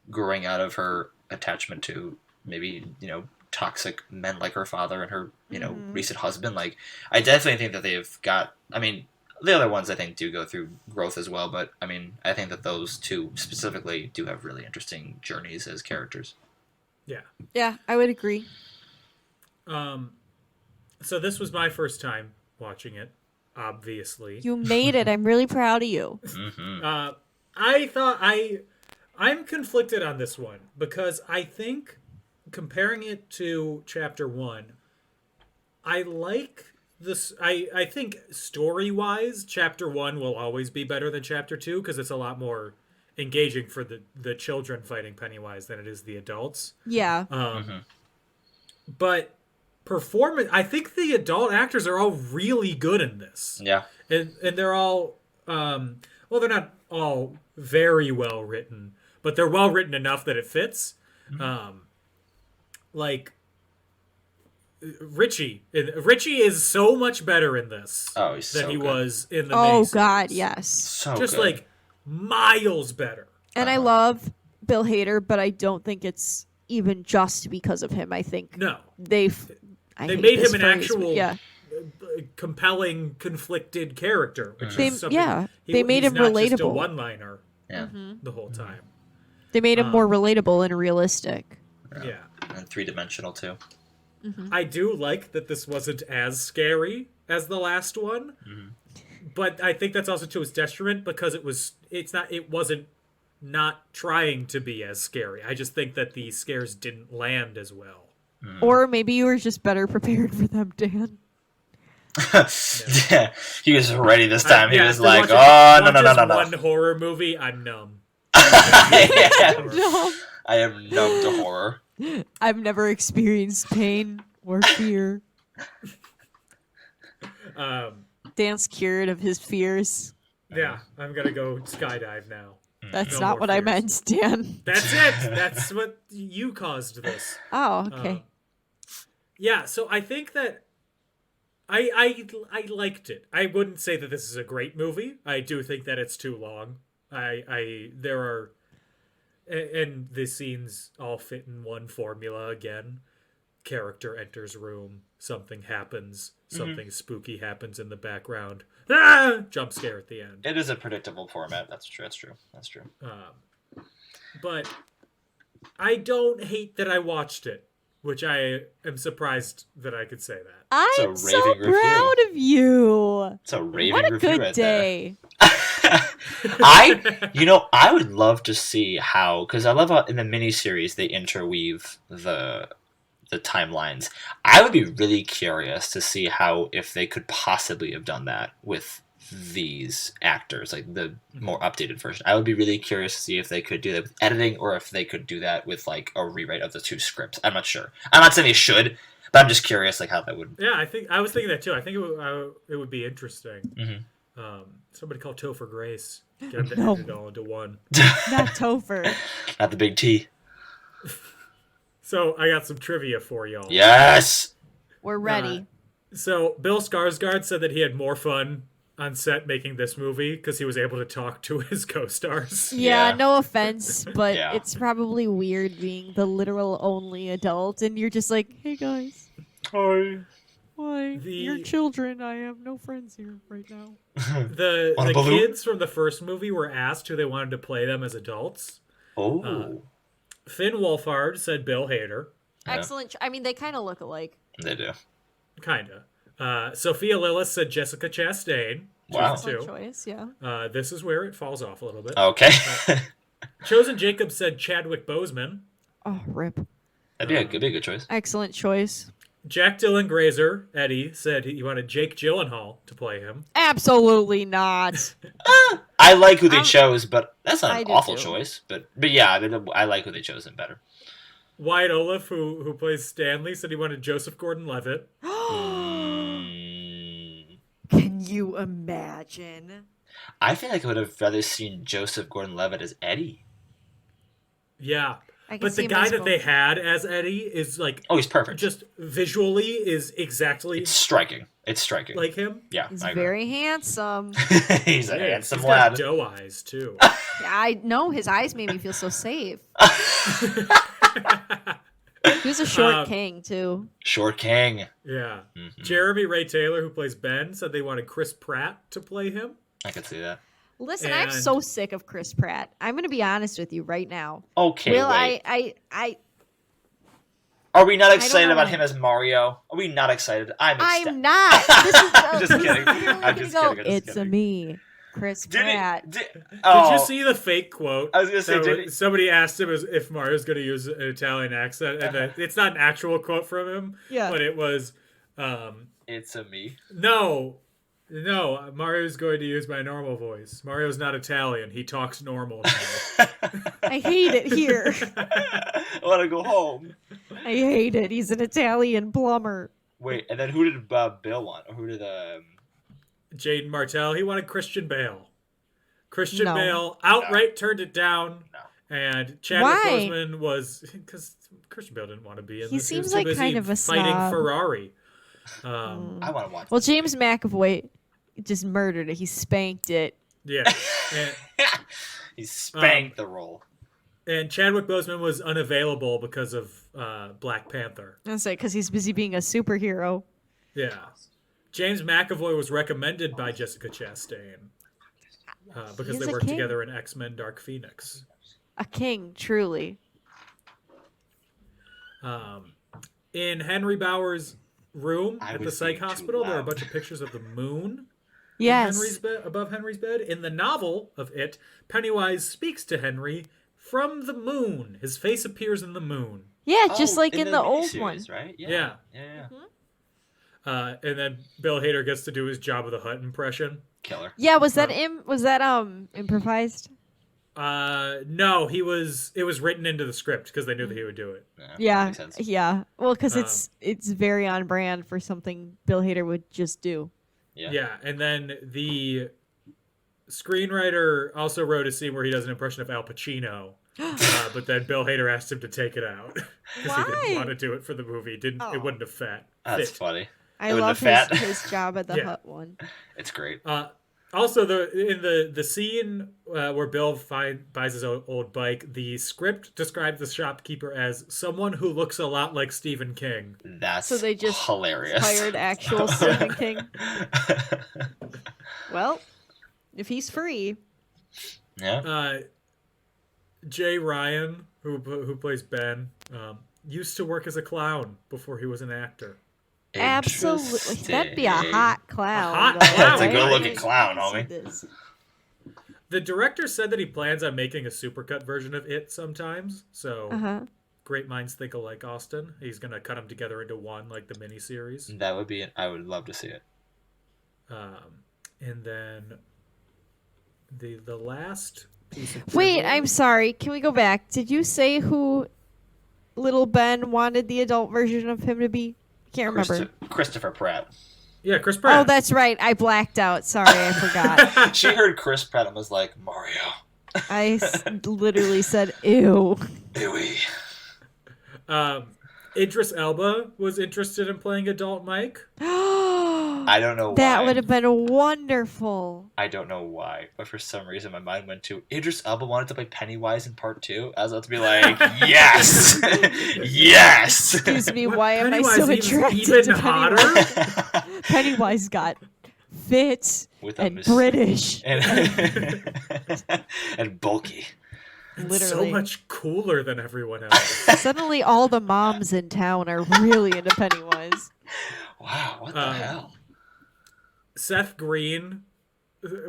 growing out of her attachment to maybe, you know, toxic men like her father and her, you know, recent husband. Like, I definitely think that they've got, I mean, the other ones I think do go through growth as well, but I mean, I think that those two specifically do have really interesting journeys as characters. Yeah, I would agree. So this was my first time watching it, obviously. You made it. I'm really proud of you. I'm conflicted on this one because I think comparing it to Chapter 1, I like this. I think story-wise, Chapter 1 will always be better than Chapter 2 because it's a lot more engaging for the children fighting Pennywise than it is the adults. Yeah. But performance, I think the adult actors are all really good in this. Yeah. And they're all, well, they're not all very well written, but they're well written enough that it fits. Like, Richie is so much better in this than he was in the Oh, Mason. God, yes. So Just good. like miles better. And I love Bill Hader, but I don't think it's even just because of him. I think they made him an actual compelling, conflicted character, which is something they made him not just a relatable. one-liner the whole time. They made him more relatable and realistic. Yeah. And three-dimensional too. I do like that this wasn't as scary as the last one, but I think that's also to its detriment because it wasn't not trying to be as scary. I just think that the scares didn't land as well. Or maybe you were just better prepared for them, Dan. Yeah, he was ready this time. He was like, no. One horror movie, I'm numb. I am numb to horror. I've never experienced pain or fear. Dan's cured of his fears. Yeah, I'm gonna go skydive now. That's not what I meant, Dan. That's it. That's what you caused this. Oh, okay. Yeah, so I think that I liked it. I wouldn't say that this is a great movie. I do think that it's too long. There are, and the scenes all fit in one formula again. Character enters room, something happens, something spooky happens in the background. Jump scare at the end. It is a predictable format. That's true. But I don't hate that I watched it, which I am surprised that I could say that. I'm so proud of you. It's a raving what a review good right day. I would love to see how, because I love how in the miniseries they interweave the timelines. I would be really curious to see how, if they could possibly have done that with these actors, like the more updated version. I would be really curious to see if they could do that with editing, or if they could do that with like a rewrite of the two scripts. I'm not sure. I'm not saying they should, but I'm just curious like how that would. Yeah, I was thinking that too. I think it would be interesting. Somebody call Topher Grace. Get him to edit it all into one. Not Topher. Not the big T. So I got some trivia for y'all. Yes. We're ready. So Bill Skarsgård said that he had more fun on set making this movie because he was able to talk to his co-stars. Yeah, no offense, but Yeah. it's probably weird being the literal only adult and you're just like, hey guys. Hi. Hi. You're children. I have no friends here right now. The kids from the first movie were asked who they wanted to play them as adults. Oh. Finn Wolfhard said Bill Hader. Excellent. I mean, they kind of look alike. They do. Kinda. Sophia Lillis said Jessica Chastain. Wow. Excellent choice, yeah. This is where it falls off a little bit. Okay. Chosen Jacob said Chadwick Boseman. Oh, rip. That'd be a good choice. Excellent choice. Jack Dylan Grazer, Eddie, said he wanted Jake Gyllenhaal to play him. Absolutely not. I like who they chose, but that's not I an do awful too. choice. But yeah, I like who they chose him better. Wyatt Olaf, who plays Stanley, said he wanted Joseph Gordon-Levitt. Can you imagine? I feel like I would have rather seen Joseph Gordon-Levitt as Eddie. Yeah. I can But see the him guy as that both. they had as Eddie is like... Oh, he's perfect. Just visually is exactly It's striking. like him. Yeah, He's I agree. very handsome. He's a handsome He's lad. got doe eyes, too. I know his eyes made me feel so safe. He was a short king, too. Short King. Yeah. Mm-hmm. Jeremy Ray Taylor, who plays Ben, said they wanted Chris Pratt to play him. I could see that. Listen, I'm And- so sick of Chris Pratt. I'm going to be honest with you right now. Okay, Will wait. I Are we not know excited about why. him as Mario? Are we not excited? I'm not. This is Just kidding. literally I'm gonna just go, kidding. I'm just It's kidding. me, Chris Pratt. Did Oh, you see the fake quote? I was gonna say, that did he- somebody asked him if Mario's going to use an Italian accent, and it's not an actual quote from him. Yeah. But it was, It's a me. no, Mario's going to use my normal voice. Mario's not Italian. He talks normal now. I hate it here. I want to go home. I hate it. He's an Italian plumber. Wait, and then who did Bill want? Or who did Jaden Martell, he wanted Christian Bale. Christian No. Bale outright turned it down. No. And Chadwick Why? Boseman was, because Christian Bale didn't want to be in He this. seems was too like busy kind of a fighting snob. Ferrari. I want to watch. Well, James McAvoy just murdered it. He spanked it. Yeah. And, He spanked the role. and Chadwick Boseman was unavailable because of Black Panther. That's it, because he's busy being a superhero. Yeah. James McAvoy was recommended by Jessica Chastain because He's they a worked king. together in X-Men Dark Phoenix. A king, truly. In Henry Bauer's room I at the was psych being too hospital, there are a loud. bunch of pictures of the moon Yes. above Henry's bed. In the novel of It, Pennywise speaks to Henry from the moon. His face appears in the moon. Yeah, just Oh, like in the old miniseries, one. right? Yeah. Yeah. And then Bill Hader gets to do his Jabba the Hutt impression. Killer. Yeah, was that improvised? No, it was written into the script because they knew that he would do it. Yeah, makes sense. yeah. Well, because it's very on brand for something Bill Hader would just do. Yeah, and then the screenwriter also wrote a scene where he does an impression of Al Pacino, but then Bill Hader asked him to take it out because he didn't want to do it for the movie. It wouldn't have fit. That's funny. I love his job at the Hut one. It's great. Also, the scene where Bill buys his old bike, the script described the shopkeeper as someone who looks a lot like Stephen King. That's so they just hilarious. Hired actual Stephen King. Well, if he's free. Yeah. Jay Ryan, who plays Ben, used to work as a clown before he was an actor. Absolutely. That'd be a hot clown. That's a good-looking clown, homie. The director said that he plans on making a supercut version of It sometimes. So great minds think alike, Austin. He's going to cut them together into one, like the miniseries. That would be it. I would love to see it. And then the last piece of Wait, trivia- I'm sorry. Can we go back? Did you say who little Ben wanted the adult version of him to be? Can't remember. Christopher Pratt. Yeah, Chris Pratt. Oh, that's right. I blacked out. Sorry, I forgot. She heard Chris Pratt and was like, Mario. I literally said, ew. Ewy. Idris Elba was interested in playing adult Mike. I don't know why. That would have been wonderful. I don't know why, but for some reason my mind went to Idris Elba wanted to play Pennywise in part 2. I was about to be like, yes! Yes! Excuse me, why am I Pennywise so attracted even to Pennywise? hotter? Pennywise got fit With and British. And bulky. Literally. So much cooler than everyone else. Suddenly all the moms in town are really into Pennywise. Wow, what the hell? Seth Green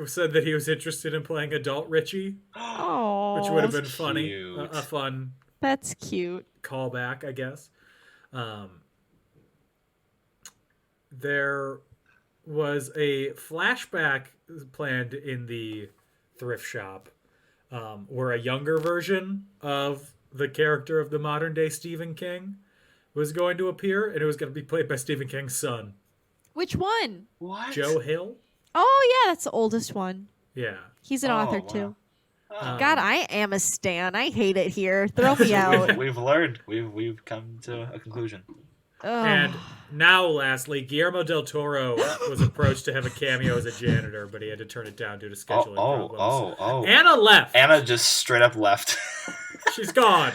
said that he was interested in playing adult Richie, Oh, which would have been funny. Cute. A fun that's cute. callback, I guess. There was a flashback planned in the thrift shop where a younger version of the character of the modern day Stephen King was going to appear, and it was going to be played by Stephen King's son. Which one? What? Joe Hill? Oh, yeah, that's the oldest one. Yeah. He's an author, wow. too. God, I am a stan. I hate it here. Throw me out. We've learned. We've come to a conclusion. And now, lastly, Guillermo del Toro was approached to have a cameo as a janitor, but he had to turn it down due to scheduling problems. Anna left. Anna just straight up left. She's gone.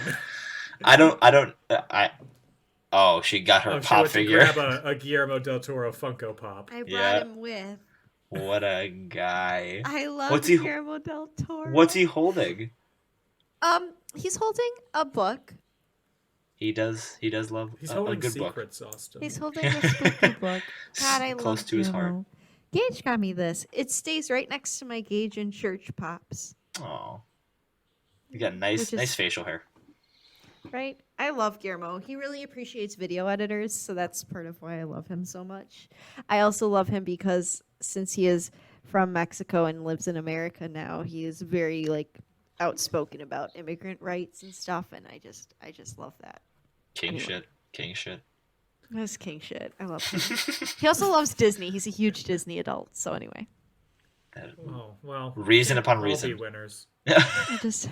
Oh, she got her She pop went figure. to grab a Guillermo del Toro Funko Pop. I brought Yeah. him with. What a guy. I love What's he- Guillermo del Toro. What's he holding? He's holding a book. He does love He's a holding good book. secrets, Austin. He's holding a spooky book. God, I Close love to his heart. Guillermo. Gage got me this. It stays right next to my Gage and Church Pops. Oh, you got nice facial hair. Right? I love Guillermo. He really appreciates video editors, so that's part of why I love him so much. I also love him because since he is from Mexico and lives in America now, he is very outspoken about immigrant rights and stuff, and I just love that. King Anyway. shit. That's king shit. I love him. He also loves Disney. He's a huge Disney adult. So anyway. Oh, well. Reason upon All reason. be winners. I just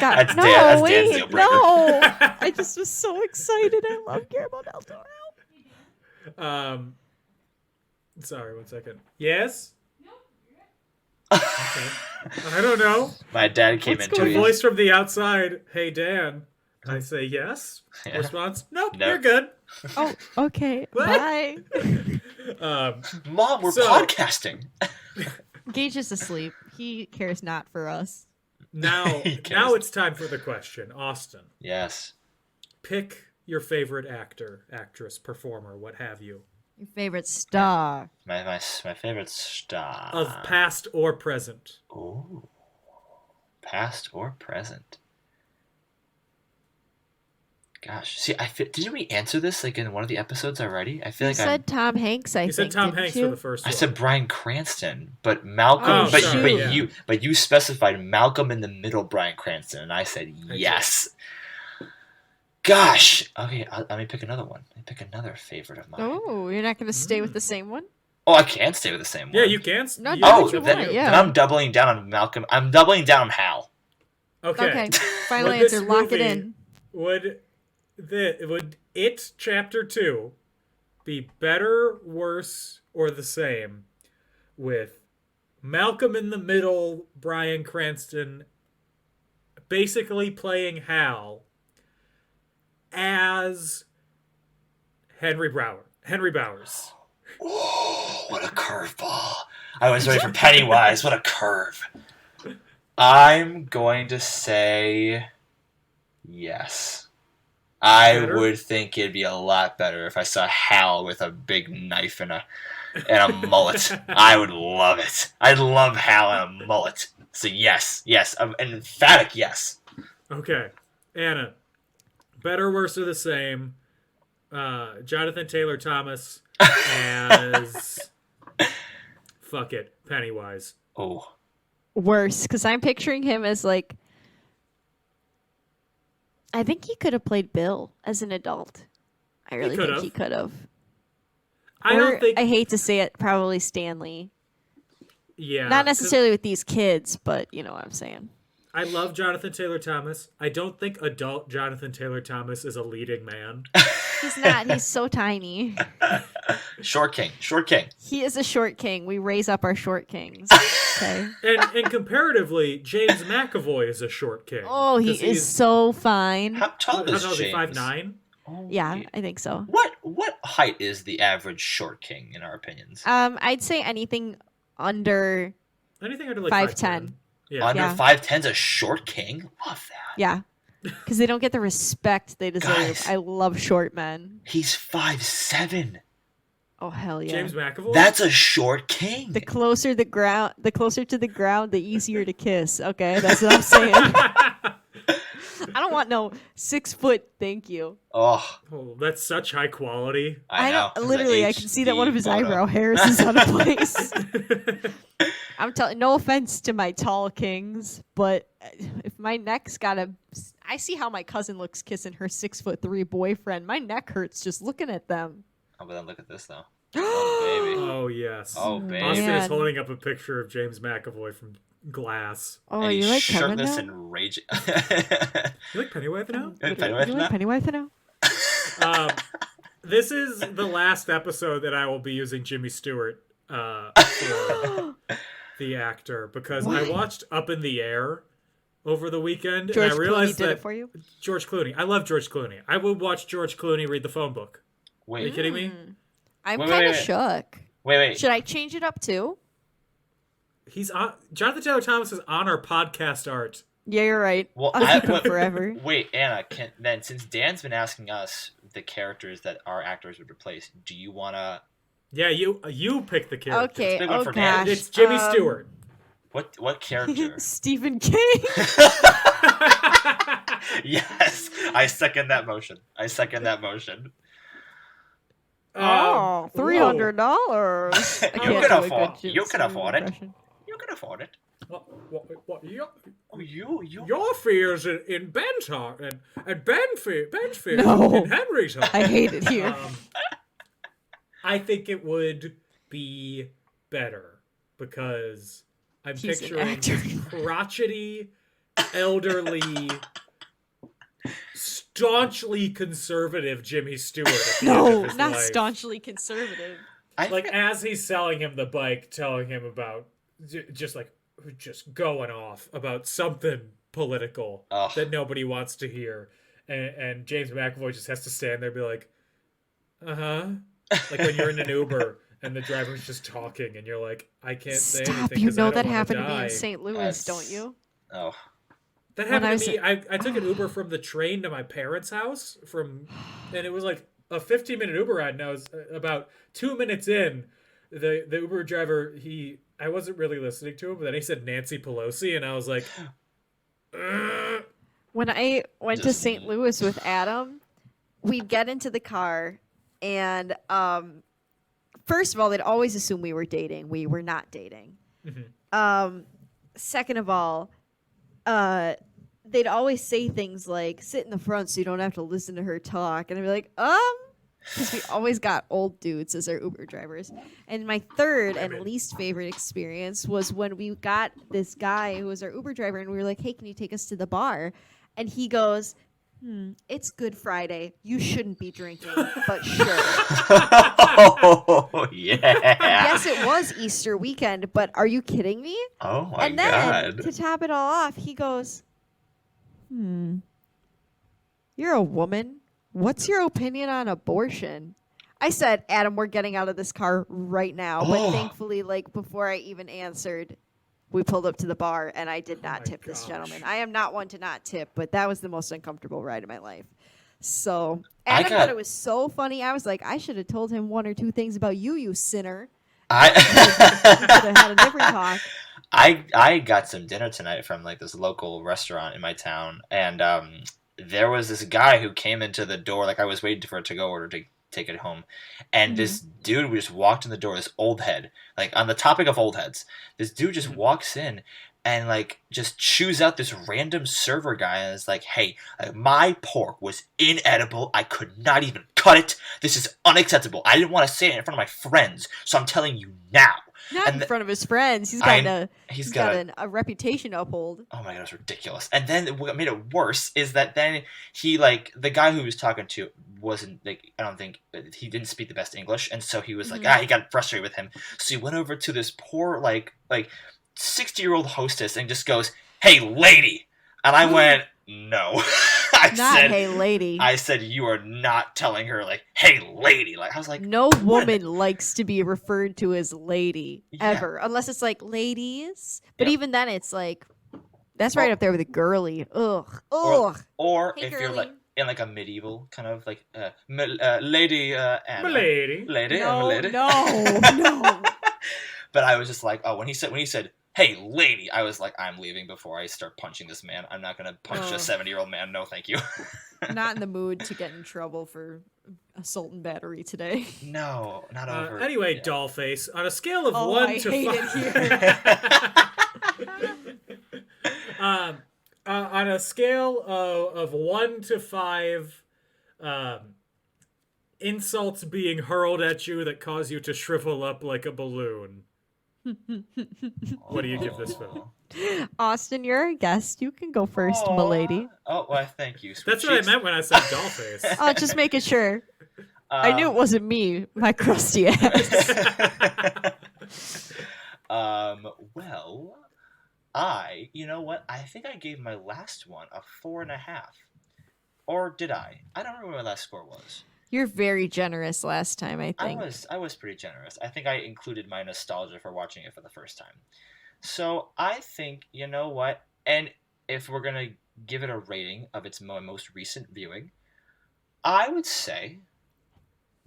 got That's Dan's deal breaker. no. I just was so excited. I love Guillermo del Toro. Sorry, 1 second. Yes? Okay. I don't know. My dad came into A his voice from the outside. Hey, Dan. I say yes. Yeah. Response, nope, No. you're good. Oh, okay. What? Bye. Mom, we're podcasting. Gage is asleep. He cares not for us. Now it's time for the question. Austin, Yes. pick your favorite actor, actress, performer, what have you, Your favorite star. My favorite star. of past or present. Ooh. Past or present. Gosh, see, didn't we answer this like in one of the episodes already? I feel You like said Tom Hanks. I You said think, Tom didn't Hanks you? for the first one. I said Bryan Cranston, but Malcolm. Oh, shoot. But you specified Malcolm in the Middle, Bryan Cranston, and I said yes. Gosh. Okay, let me pick another one. Let me pick another favorite of mine. Oh, you're not going to stay with the same one? Oh, I can stay with the same one. Yeah, you can. No, you- do what you want, yeah. Then I'm doubling down on Malcolm. I'm doubling down on Hal. Okay. Final Would this answer. Lock it movie- in. Would It Chapter 2 be better, worse, or the same with Malcolm in the Middle, Bryan Cranston basically playing Hal as Henry Bowers? Oh, what a curveball. I was ready for Pennywise. What a curve. I'm going to say yes. I would think it'd be a lot better if I saw Hal with a big knife and a mullet. I would love it. I'd love Hal and a mullet. So yes, an emphatic yes. Okay. Anna, better, worse, or the same? Jonathan Taylor Thomas as fuck it, Pennywise. Oh. Worse, because I'm picturing him as like, I think he could have played Bill as an adult. I really think he could have. I hate to say it, probably Stanley. Yeah. Not necessarily with these kids, but you know what I'm saying. I love Jonathan Taylor Thomas. I don't think adult Jonathan Taylor Thomas is a leading man. He's not. He's so tiny. Short king. He is a short king. We raise up our short kings. Okay. And comparatively, James McAvoy is a short king. Oh, he is so fine. How tall is How James? 5'9"? Oh, Yeah, I think so. What height is the average short king in our opinions? I'd say anything under Anything under like 5'10". Yeah. Under Yeah. 5'10's a short king? Love that. Yeah. Because they don't get the respect they deserve. Guys. I love short men. He's 5'7". Oh hell yeah. James McAvoy? That's a short king. The closer to the ground, the easier to kiss. Okay, that's what I'm saying. I don't want no 6 foot. Thank you. Oh, that's such high quality. I know. don't. Literally, I can see that one of his eyebrow hairs is out of place. I'm telling. No offense to my tall kings, but if my neck's got a, I see how my cousin looks kissing her 6'3" boyfriend. My neck hurts just looking at them. Oh, but then look at this though. Oh baby. Oh yes. Oh baby. Austin is Man. holding up a picture of James McAvoy from Glass. Oh, And you he's like Kevin shirtless now? and raging. You like Pennywise now? You like Pennywise now? This is the last episode that I will be using Jimmy Stewart for the actor because I watched Up in the Air over the weekend George and I realized Clooney did that it for you? George Clooney. I love George Clooney. I would watch George Clooney read the phone book. Are you Wait. kidding me? I'm Wait, kind of wait. shook. Wait. Should I change it up too? He's on. Jonathan Taylor Thomas is on our podcast art. Yeah, you're right. Well, I'll keep him forever. Wait, Anna. Then since Dan's been asking us the characters that our actors would replace, do you wanna? Yeah, you pick the character. Okay. big one Oh for Dan. gosh. It's Jimmy Stewart. What character? Stephen King. Yes, I second that motion. Oh, $300. You can afford it. You can afford it. What, You. your fears in Ben's heart and Ben's fears No. in Henry's heart. I hate it here. I think it would be better because I'm He's an picturing actor. this crotchety, elderly, staunchly conservative Jimmy Stewart. At the end No, of his not life. staunchly conservative. Like as he's selling him the bike, telling him about just going off about something political Ugh. that nobody wants to hear, and James McAvoy just has to stand there and be like, like when you're in an Uber and the driver's just talking and you're like, I can't say anything. Stop! You 'cause I know don't that wanna happened to me die. in St. Louis, That's- don't you? Oh. That when happened I to was- me. I took an Uber from the train to my parents' house and it was like a 15-minute Uber ride, and I was about 2 minutes in. The Uber driver, I wasn't really listening to him, but then he said Nancy Pelosi, and I was like, When I went to Just- St. Louis with Adam, we'd get into the car, and first of all, they'd always assume we were dating. We were not dating. Second of all, they'd always say things like, sit in the front so you don't have to listen to her talk. And I'd be like, because we always got old dudes as our Uber drivers. And my third and least favorite experience was when we got this guy who was our Uber driver, and we were like, hey, can you take us to the bar? And he goes, it's Good Friday. You shouldn't be drinking, but sure. Oh, yeah. Yes, it was Easter weekend, but are you kidding me? Oh, my And then, God. to top it all off, he goes, you're a woman. What's your opinion on abortion? I said, Adam, we're getting out of this car right now. But thankfully, like, before I even answered, we pulled up to the bar, and I did not tip this gentleman. I am not one to not tip, but that was the most uncomfortable ride of my life. So Adam thought it was so funny. I was like, I should have told him one or two things about you, you sinner. We could have had a different talk. I got some dinner tonight from like this local restaurant in my town, and there was this guy who came into the door. Like I was waiting for it to go order to take it home, and this dude just walked in the door. This old head, like on the topic of old heads, this dude just walks in and like just chews out this random server guy and is like, hey, my pork was inedible. I could not even cut it. This is unacceptable. I didn't want to say it in front of my friends, so I'm telling you now. Not in front of his friends. He's got a reputation to uphold. Oh my God, it was ridiculous. And then what made it worse is that then he, like, the guy who he was talking to wasn't, like, I don't think, he didn't speak the best English. And so he was like, he got frustrated with him. So he went over to this poor, like 60-year-old hostess and just goes, hey, lady. And I went, no. Hey, lady. I said, you are not telling her, like, hey, lady. Like, I was like, no woman likes to be referred to as lady ever, unless it's like ladies. But even then, it's like, that's right up there with a girly. Ugh. Or hey, if girly. you're like in like a medieval kind of like lady Anna. Lady. No. But I was just like, oh, when he said, hey, lady, I was like, I'm leaving before I start punching this man. I'm not going to punch a 70-year-old man. No, thank you. Not in the mood to get in trouble for assault and battery today. No, not over. Anyway, Dollface, on a scale of 1 to 5... on a scale of 1 to 5 insults being hurled at you that cause you to shrivel up like a balloon, what do you give this film? Austin, you're a guest. You can go first, milady. Oh, well, thank you. That's what I meant when I said Dollface. Oh, just making sure. I knew it wasn't me, my crusty ass. Well, you know what? I think I gave my last one a 4.5. Or did I? I don't remember what my last score was. You're very generous last time, I think. I was pretty generous. I think I included my nostalgia for watching it for the first time. So I think, you know what? And if we're going to give it a rating of its most recent viewing, I would say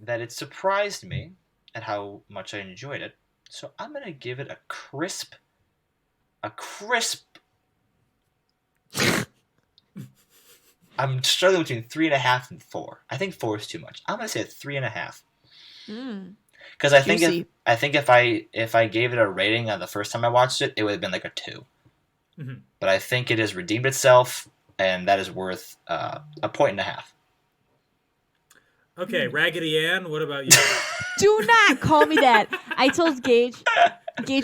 that it surprised me at how much I enjoyed it. So I'm going to give it a crisp. I'm struggling between 3.5 and 4. I think 4 is too much. I'm going to say a 3.5. Because I think if I gave it a rating on the first time I watched it, it would have been like a 2. Mm-hmm. But I think it has redeemed itself, and that is worth a 1.5. Okay, Raggedy Ann, what about you? Do not call me that. I told Gage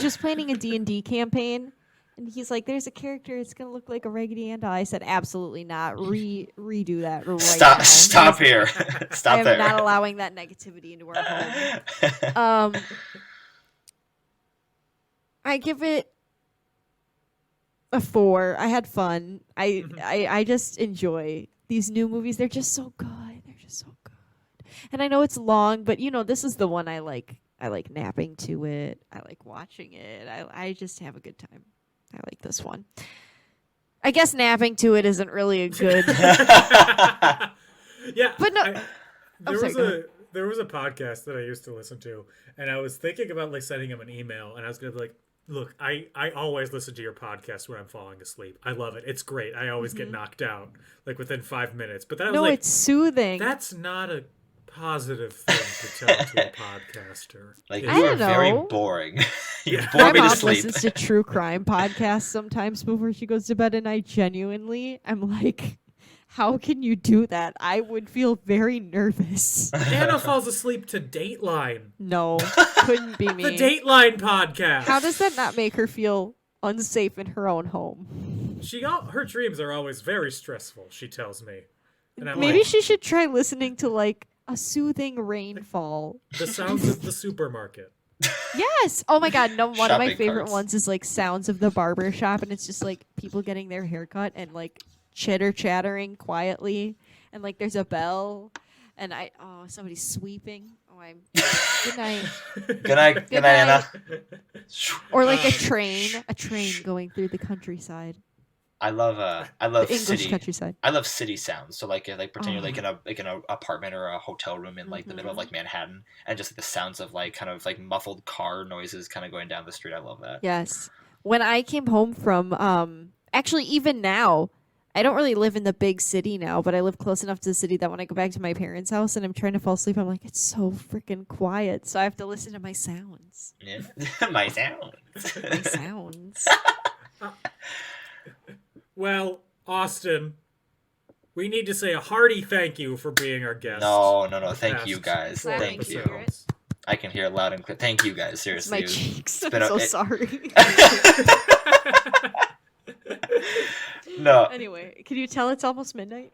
was planning a D&D campaign, and he's like, there's a character, it's going to look like a Raggedy Ann doll. I said, absolutely not. Redo that right now. Stop here. Stop there. I am not allowing that negativity into our home. I give it a 4. I had fun. I just enjoy these new movies. They're just so good. And I know it's long, but this is the one I like. I like napping to it. I like watching it. I just have a good time. I like this one. I guess napping to it isn't really a good. Yeah, but no. There was a podcast that I used to listen to, and I was thinking about like sending him an email, and I was gonna be like, Look, I always listen to your podcast when I'm falling asleep. I love it. It's great. I always get knocked out like within 5 minutes. But that was No, like, it's soothing. that's not a positive thing to tell to a podcaster. Like, I you are don't very know. boring. You Yeah. bore My me to mom sleep. listens to true crime podcasts sometimes before she goes to bed, and I genuinely am like, how can you do that? I would feel very nervous. Anna falls asleep to Dateline. No, couldn't be me. The Dateline podcast. How does that not make her feel unsafe in her own home? Her dreams are always very stressful, she tells me. And I'm Maybe like, she should try listening to like a soothing rainfall. the sounds of the supermarket. Yes. Oh my god, no, one of my Shopping favorite carts. ones is like sounds of the barber shop, and it's just like people getting their hair cut and like chattering quietly, and like there's a bell, and somebody's sweeping. Good night. Good night, Anna. Or like a train going through the countryside. I love The English city. countryside. I love city sounds. So like pretend you're like in an apartment or a hotel room in like the middle of Mm-hmm. like Manhattan, and just the sounds of like kind of like muffled car noises kind of going down the street. I love that. Yes. When I came home from actually even now, I don't really live in the big city now, but I live close enough to the city that when I go back to my parents' house and I'm trying to fall asleep, I'm like, it's so freaking quiet. So I have to listen to my sounds. Yeah, my sound. My sounds. Well, Austin, we need to say a hearty thank you for being our guest. No. Thank Past you guys. four Thank you. episodes. I can hear it loud and clear. Thank you guys. Seriously. My cheeks. been I'm so a- sorry. No. Anyway, can you tell it's almost midnight?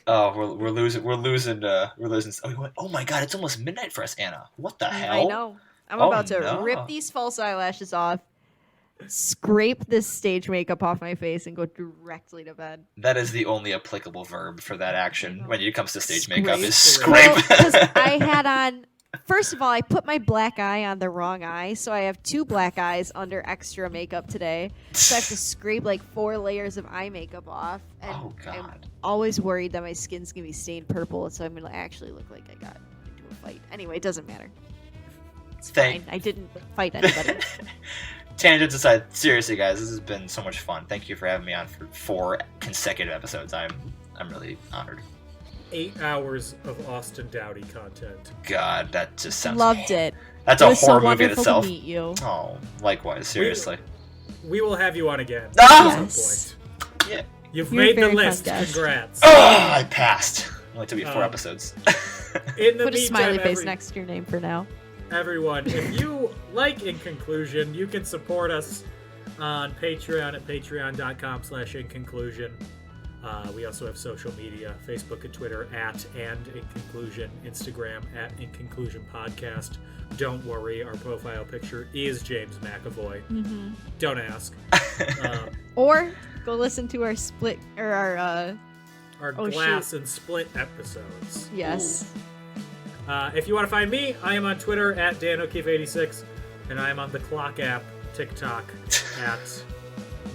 Oh, we're losing. Oh my God! It's almost midnight for us, Anna. What the hell? I know. I'm Oh, about to no. rip these false eyelashes off, scrape this stage makeup off my face, and go directly to bed. That is the only applicable verb for that action when it comes to stage Scrape. makeup is Scrape. scrape. Because I had on. First of all, I put my black eye on the wrong eye, so I have 2 black eyes under extra makeup today. So I have to scrape like 4 layers of eye makeup off. And Oh, I'm God. always worried that my skin's gonna be stained purple, so I'm gonna actually look like I got into a fight. Anyway, it doesn't matter. It's fine. I didn't fight anybody. Tangents aside, seriously, guys, this has been so much fun. Thank you for having me on for 4 consecutive episodes. I'm really honored. 8 hours of Austin Doughty content. God, that just sounds. Loved it. That's It a was so horror movie in wonderful itself. to meet you. Oh, likewise. Seriously. We will have you on again Ah! at Yes. some point. Yeah. You've You're a made the very fun list. guest. Congrats. Oh, I passed. Only took me 4 Um, episodes. In the Put a meantime, smiley face next to your name for now. Everyone, if you like In Conclusion, you can support us on Patreon at patreon.com/inconclusion. We also have social media, Facebook and Twitter at and In Conclusion, Instagram at In Conclusion Podcast. Don't worry, our profile picture is James McAvoy. Mm-hmm. Don't ask. Or go listen to our split or our Our Oh, glass and split episodes. yes. If you want to find me, I am on Twitter at DanO'Keefe86, and I am on the Clock app, TikTok, at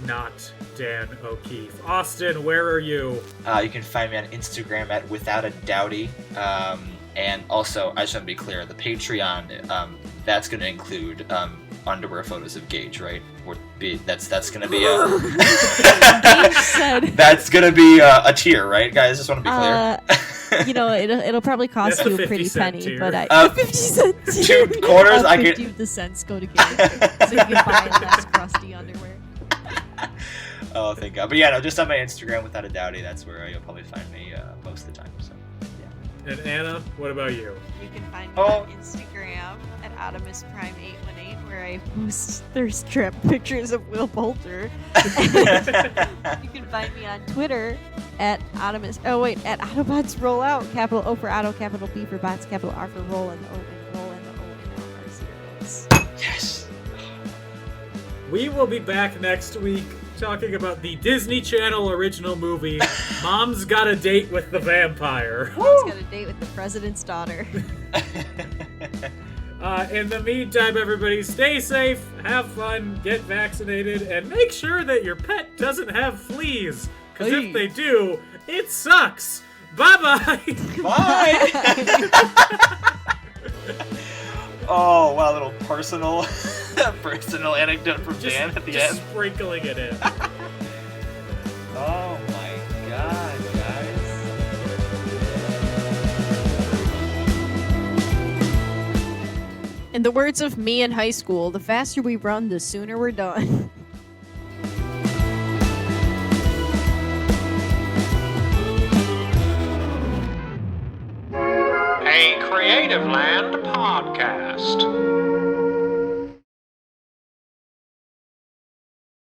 not Dan O'Keefe. Austin, where are you? You can find me on Instagram at Without a Doughty. And also, I just want to be clear, the Patreon, that's going to include underwear photos of Gage, right? That's going to be a Gage said, that's going to be a tier, right, guys? Just want to be clear. it'll probably cost That's you the a pretty 50 cent penny, tier. but I 50 cents. 2 quarters, I 50 could. of the cents go to Gage, so you can buy less crusty underwear. Oh, thank God. But yeah, no, just on my Instagram, Without a Doughty, that's where you'll probably find me most of the time. So. And Anna, what about you? You can find me Oh. on Instagram at AutomusPrime818, where I post thirst trap pictures of Will Poulter. You can find me on Twitter at Autobots Roll Out. Capital O for Auto, capital B for Bots, capital R for Roll, and the O and Roll, and the O and L are zeros. Yes. We will be back next week talking about the Disney Channel original movie, Mom's Got a Date with the Vampire. Mom's got a date with the president's daughter. In the meantime, everybody, stay safe, have fun, get vaccinated, and make sure that your pet doesn't have fleas. Because Hey. if they do, it sucks. Bye-bye. Bye. Oh, wow, a little personal anecdote from Dan at the end. Sprinkling it in. Oh my god, guys. In the words of me in high school, the faster we run, the sooner we're done. A Creative Land podcast.